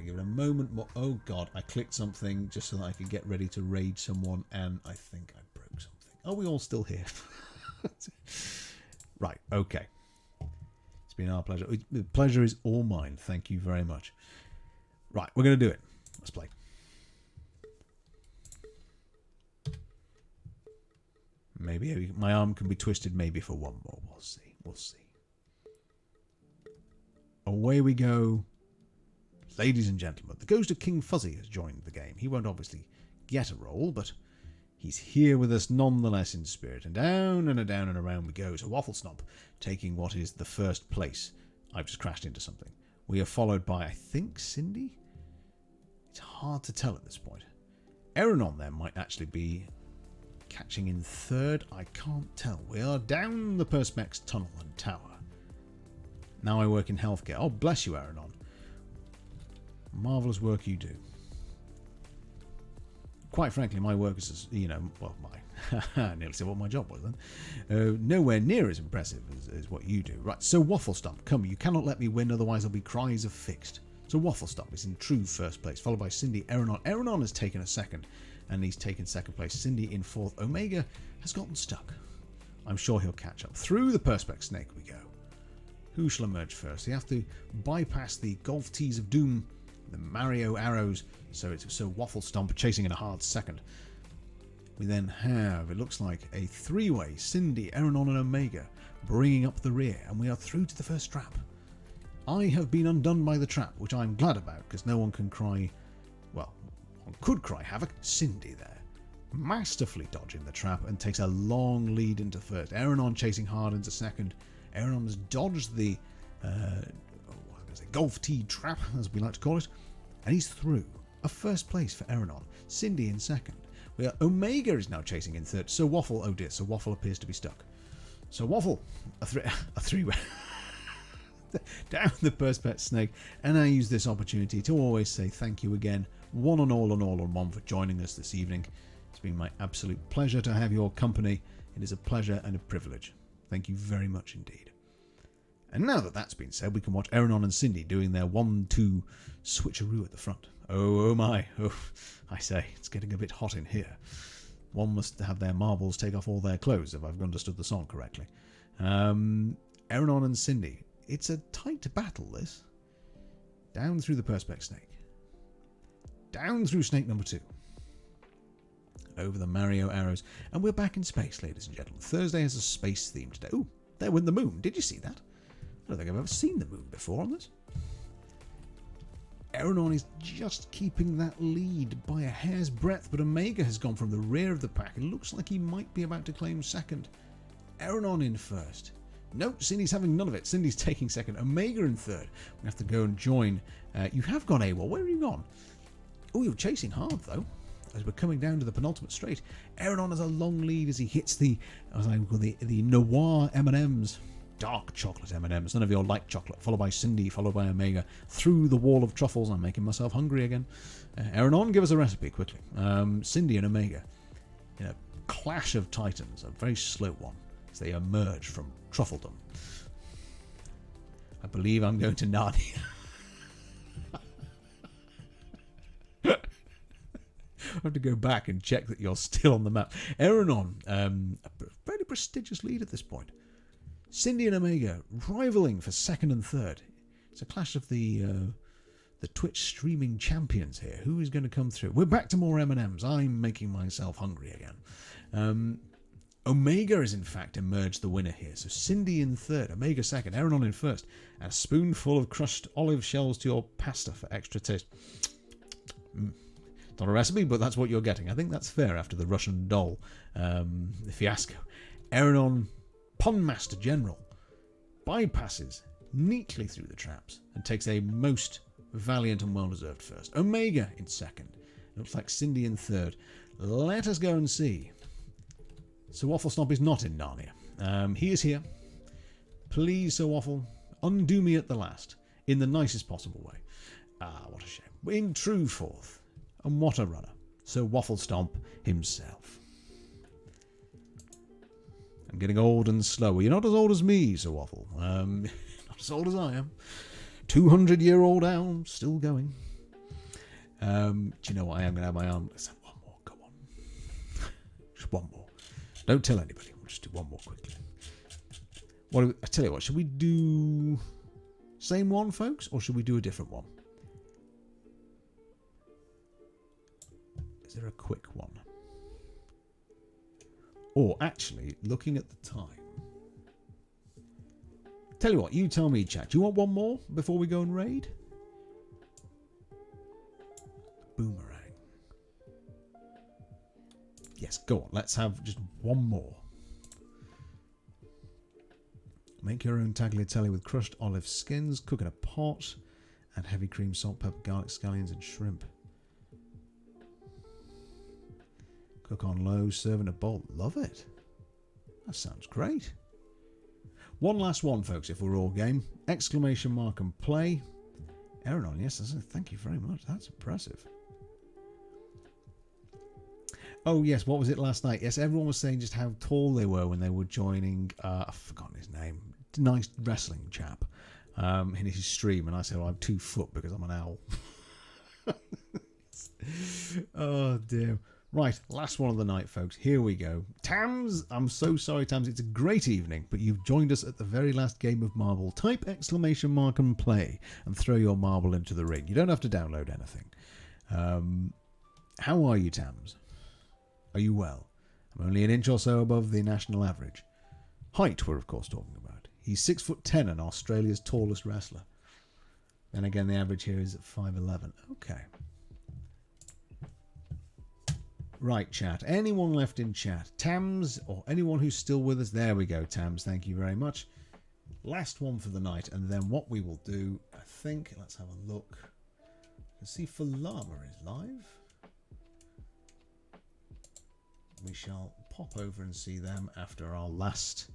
Give it a moment more. Oh god, I clicked something just so that I could get ready to raid someone, and I think I broke something. Are we all still here? Right, okay. It's been our pleasure. The pleasure is all mine. Thank you very much. Right, we're going to do it. Let's play. Maybe my arm can be twisted maybe for one more. We'll see. We'll see. Away we go. Ladies and gentlemen, the ghost of King Fuzzy has joined the game. He won't obviously get a role, but he's here with us nonetheless in spirit. And down and down and around we go. So Waffle Stomp taking what is the first place. I've just crashed into something. We are followed by, I think, Cindy? It's hard to tell at this point. Eranon there might actually be catching in third. I can't tell. We are down the Perspex tunnel and tower. Now I work in healthcare. Oh, bless you, Eranon. Marvellous work you do. Quite frankly, my work is, well, I nearly said what my job was then. Nowhere near as impressive as what you do. Right, so Waffle Stomp, come, you cannot let me win, otherwise there'll be cries of fixed. So Waffle Stomp is in true first place, followed by Cindy Eranon. Eranon has taken a second, and he's taken second place. Cindy in fourth. Omega has gotten stuck. I'm sure he'll catch up. Through the Perspex snake we go. Who shall emerge first? You have to bypass the golf tees of doom, the Mario arrows, so it's Waffle Stomp chasing in a hard second. We then have, it looks like, a three-way, Cindy, Eranon and Omega bringing up the rear, and we are through to the first trap. I have been undone by the trap, which I'm glad about, because no one can cry, well, could cry havoc. Cindy there, masterfully dodging the trap and takes a long lead into first. Eranon chasing hard into second. Eranon has dodged the golf tee trap, as we like to call it, and he's through. A first place for Eranon. Cindy in second. Omega is now chasing in third. Sir Waffle, oh dear, Sir Waffle appears to be stuck. Sir Waffle, a three-way. Down the Perspex snake, and I use this opportunity to always say thank you again, one and all on one, for joining us this evening. It's been my absolute pleasure to have your company. It is a pleasure and a privilege. Thank you very much indeed. And now that that's been said, we can watch Eranon and Cindy doing their 1-2 switcheroo at the front. Oh my, I say, it's getting a bit hot in here. One must have their marbles take off all their clothes, if I've understood the song correctly. Eranon and Cindy. It's a tight battle, this. Down through the Perspex snake. Down through snake number 2. Over the Mario arrows. And we're back in space, ladies and gentlemen. Thursday has a space theme today. Ooh, there went the moon. Did you see that? I don't think I've ever seen the moon before on this. Eranon is just keeping that lead by a hair's breadth, but Omega has gone from the rear of the pack. It looks like he might be about to claim second. Eranon in first. No, Cindy's having none of it. Cindy's taking second. Omega in third. We have to go and join. You have gone AWOL. Where have you gone? Oh, you're chasing hard, though, as we're coming down to the penultimate straight. Eranon has a long lead as he hits the Noir M&Ms. Dark chocolate M&Ms. None of your light chocolate. Followed by Cindy, followed by Omega. Through the wall of truffles. I'm making myself hungry again. Eranon, give us a recipe, quickly. Cindy and Omega. In a clash of titans. A very slow one. As they emerge from truffledom. I believe I'm going to Narnia. I have to go back and check that you're still on the map. Eranon, a very prestigious lead at this point. Cindy and Omega rivaling for second and third. It's a clash of the Twitch streaming champions here. Who is going to come through? We're back to more M&Ms. I'm making myself hungry again. Omega has in fact emerged the winner here. So Cindy in third, Omega second, Eranon in first, and a spoonful of crushed olive shells to your pasta for extra taste. Not a recipe, but that's what you're getting. I think that's fair after the Russian doll fiasco. Eranon, Pun Master General, bypasses neatly through the traps and takes a most valiant and well-deserved first. Omega in second. Looks like Cindy in third. Let us go and see. Sir Waffle Stomp is not in Narnia. He is here. Please, Sir Waffle, undo me at the last, in the nicest possible way. Ah, what a shame. In true fourth. And what a runner. Sir Waffle Stomp himself. I'm getting old and slower. You're not as old as me, Sir Waffle. Not as old as I am. 200-year-old owl, still going. Do you know what? I am going to have my arm. Let's have one more. Go on. Just one more. Don't tell anybody. We'll just do one more quickly. I tell you what, should we do same one, folks, or should we do a different one? Is there a quick one? Or actually, looking at the time. Tell you what, you tell me, chat. Do you want one more before we go and raid? Boomerang. Yes, go on. Let's have just one more. Make your own tagliatelle with crushed olive skins. Cook in a pot. Add heavy cream, salt, pepper, garlic, scallions, and shrimp. Cook on low. Serve in a bowl. Love it. That sounds great. One last one, folks, if we're all game. Exclamation mark and play. Eranon, yes, thank you very much. That's impressive. Oh, yes, what was it last night? Yes, everyone was saying just how tall they were when they were joining, I've forgotten his name, nice wrestling chap in his stream. And I said, well, I'm 2 foot because I'm an owl. Oh, dear. Right, last one of the night, folks. Here we go. Tams, I'm so sorry, Tams. It's a great evening, but you've joined us at the very last game of Marble. Type exclamation mark and play and throw your marble into the ring. You don't have to download anything. How are you, Tams? Are you well? I'm only an inch or so above the national average. Height, we're of course talking about. He's 6'10" and Australia's tallest wrestler. Then again, the average here is at 5'11". Okay. Right, chat. Anyone left in chat? Tams, or anyone who's still with us? There we go, Tams. Thank you very much. Last one for the night, and then what we will do, I think, let's have a look. I can see Falama is live. We shall pop over and see them after our last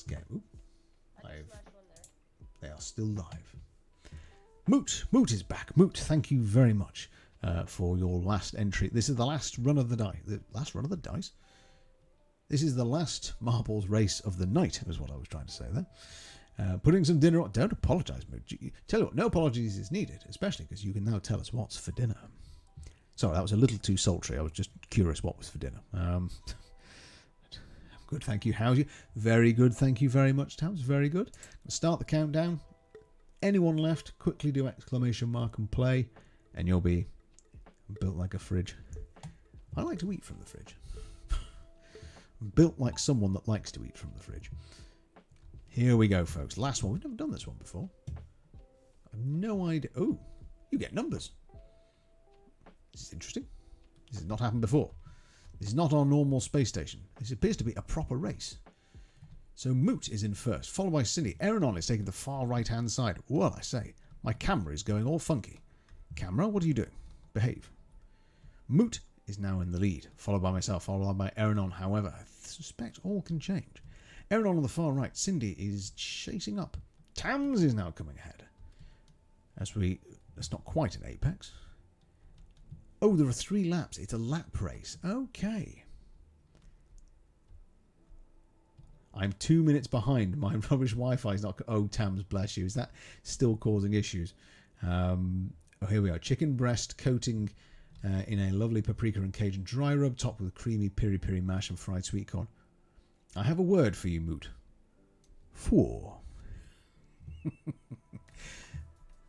game. Ooh, they are still live. Moot is back. Moot, thank you very much for your last entry. This is the last run of the dice. The last run of the dice? This is the last marbles race of the night, is what I was trying to say there. Putting some dinner on. Don't apologise, Moot. Tell you what, no apologies is needed, especially because you can now tell us what's for dinner. Sorry, that was a little too sultry. I was just curious what was for dinner. Good, thank you. How's you? Very good, thank you very much, Tams. Very good. Start the countdown. Anyone left, quickly do exclamation mark and play, and you'll be built like a fridge. I like to eat from the fridge. Built like someone that likes to eat from the fridge. Here we go, folks. Last one. We've never done this one before. I've no idea. Oh, you get numbers. This is interesting. This has not happened before. This is not our normal space station. This appears to be a proper race. So Moot is in first, followed by Cindy. Eranon is taking the far right-hand side. Well, I say, my camera is going all funky. Camera, what are you doing? Behave. Moot is now in the lead, followed by myself, followed by Eranon. However, I suspect all can change. Eranon on the far right. Cindy is chasing up. Tams is now coming ahead. That's not quite an apex. Oh, there are 3 laps. It's a lap race. Okay. I'm 2 minutes behind. My rubbish Wi-Fi is not... Oh, Tams, bless you. Is that still causing issues? Oh, here we are. Chicken breast coating in a lovely paprika and Cajun dry rub, topped with creamy piri-piri mash and fried sweet corn. I have a word for you, Moot. 4.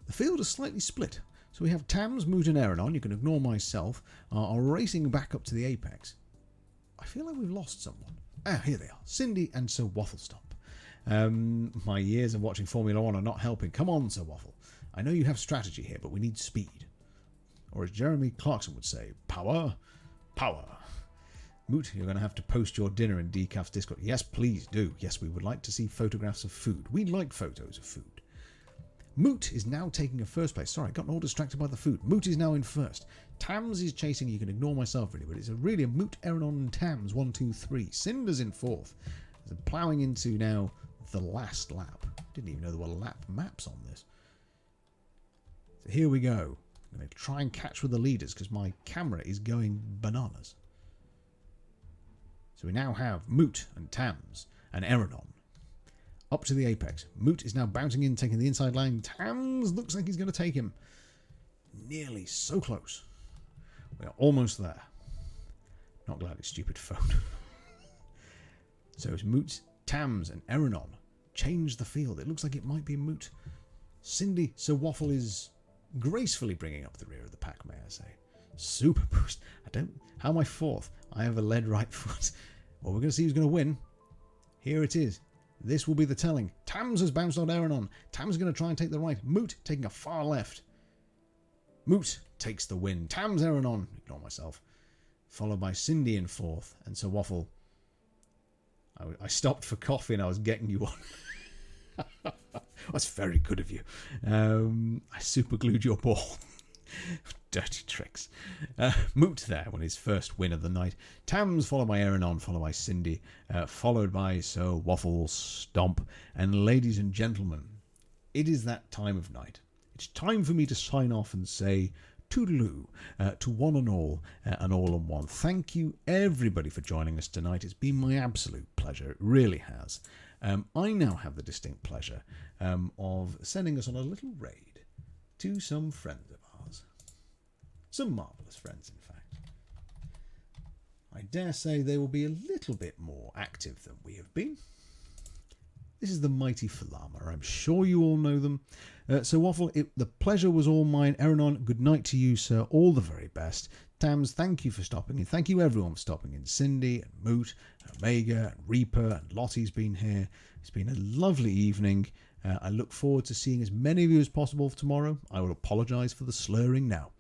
The field is slightly split. So we have Tams, Moot and Eranon, you can ignore myself, are racing back up to the apex. I feel like we've lost someone. Ah, here they are. Cindy and Sir Wafflestomp. My years of watching Formula 1 are not helping. Come on, Sir Waffle. I know you have strategy here, but we need speed. Or as Jeremy Clarkson would say, power, power. Moot, you're going to have to post your dinner in Decaf's Discord. Yes, please do. Yes, we would like to see photographs of food. We like photos of food. Moot is now taking a first place. Sorry, I got all distracted by the food. Moot is now in first. Tams is chasing. You can ignore myself, really, but it's really a Moot, Eranon, and Tams. 1, 2, 3. Cinder's in fourth. They're ploughing into now the last lap. Didn't even know there were lap maps on this. So here we go. I'm going to try and catch with the leaders because my camera is going bananas. So we now have Moot and Tams and Eranon up to the apex. Moot is now bouncing in, taking the inside line. Tams looks like he's going to take him. Nearly. So close. We are almost there. Not glad it's stupid phone. So it's Moot, Tams and Eranon. Change the field. It looks like it might be Moot. Cindy, Sir Waffle is gracefully bringing up the rear of the pack, may I say. Super boost. How am I fourth? I have a lead right foot. Well, we're going to see who's going to win. Here it is. This will be the telling. Tams has bounced on Eranon. Tams is going to try and take the right. Moot taking a far left. Moot takes the win. Tams, Eranon. Ignore myself. Followed by Cindy in fourth. And Sir Waffle. I stopped for coffee and I was getting you on. That's very good of you. I super glued your ball. Dirty tricks. Moot there on his first win of the night. Tams followed by Eranon, followed by Cindy, followed by Sir Wafflestomp. And ladies and gentlemen, it is that time of night. It's time for me to sign off and say toodaloo to one and all in one. Thank you everybody for joining us tonight. It's been my absolute pleasure. It really has. I now have the distinct pleasure of sending us on a little raid to some friends of ours. Some marvellous friends, in fact. I dare say they will be a little bit more active than we have been. This is the mighty Falama. I'm sure you all know them. So Waffle, the pleasure was all mine. Eranon, good night to you, sir. All the very best. Tams, thank you for stopping in. Thank you everyone for stopping in. Cindy and Moot and Omega and Reaper and Lottie's been here. It's been a lovely evening. I look forward to seeing as many of you as possible tomorrow. I will apologise for the slurring now.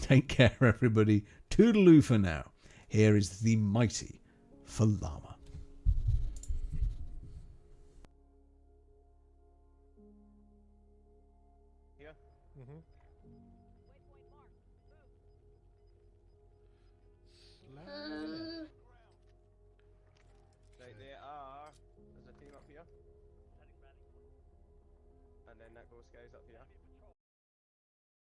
Take Take care, everybody. Toodaloo for now. Here is the mighty Falama. Here. Mm-hmm. Right there are. There's a team up here. And then that goes guys up here.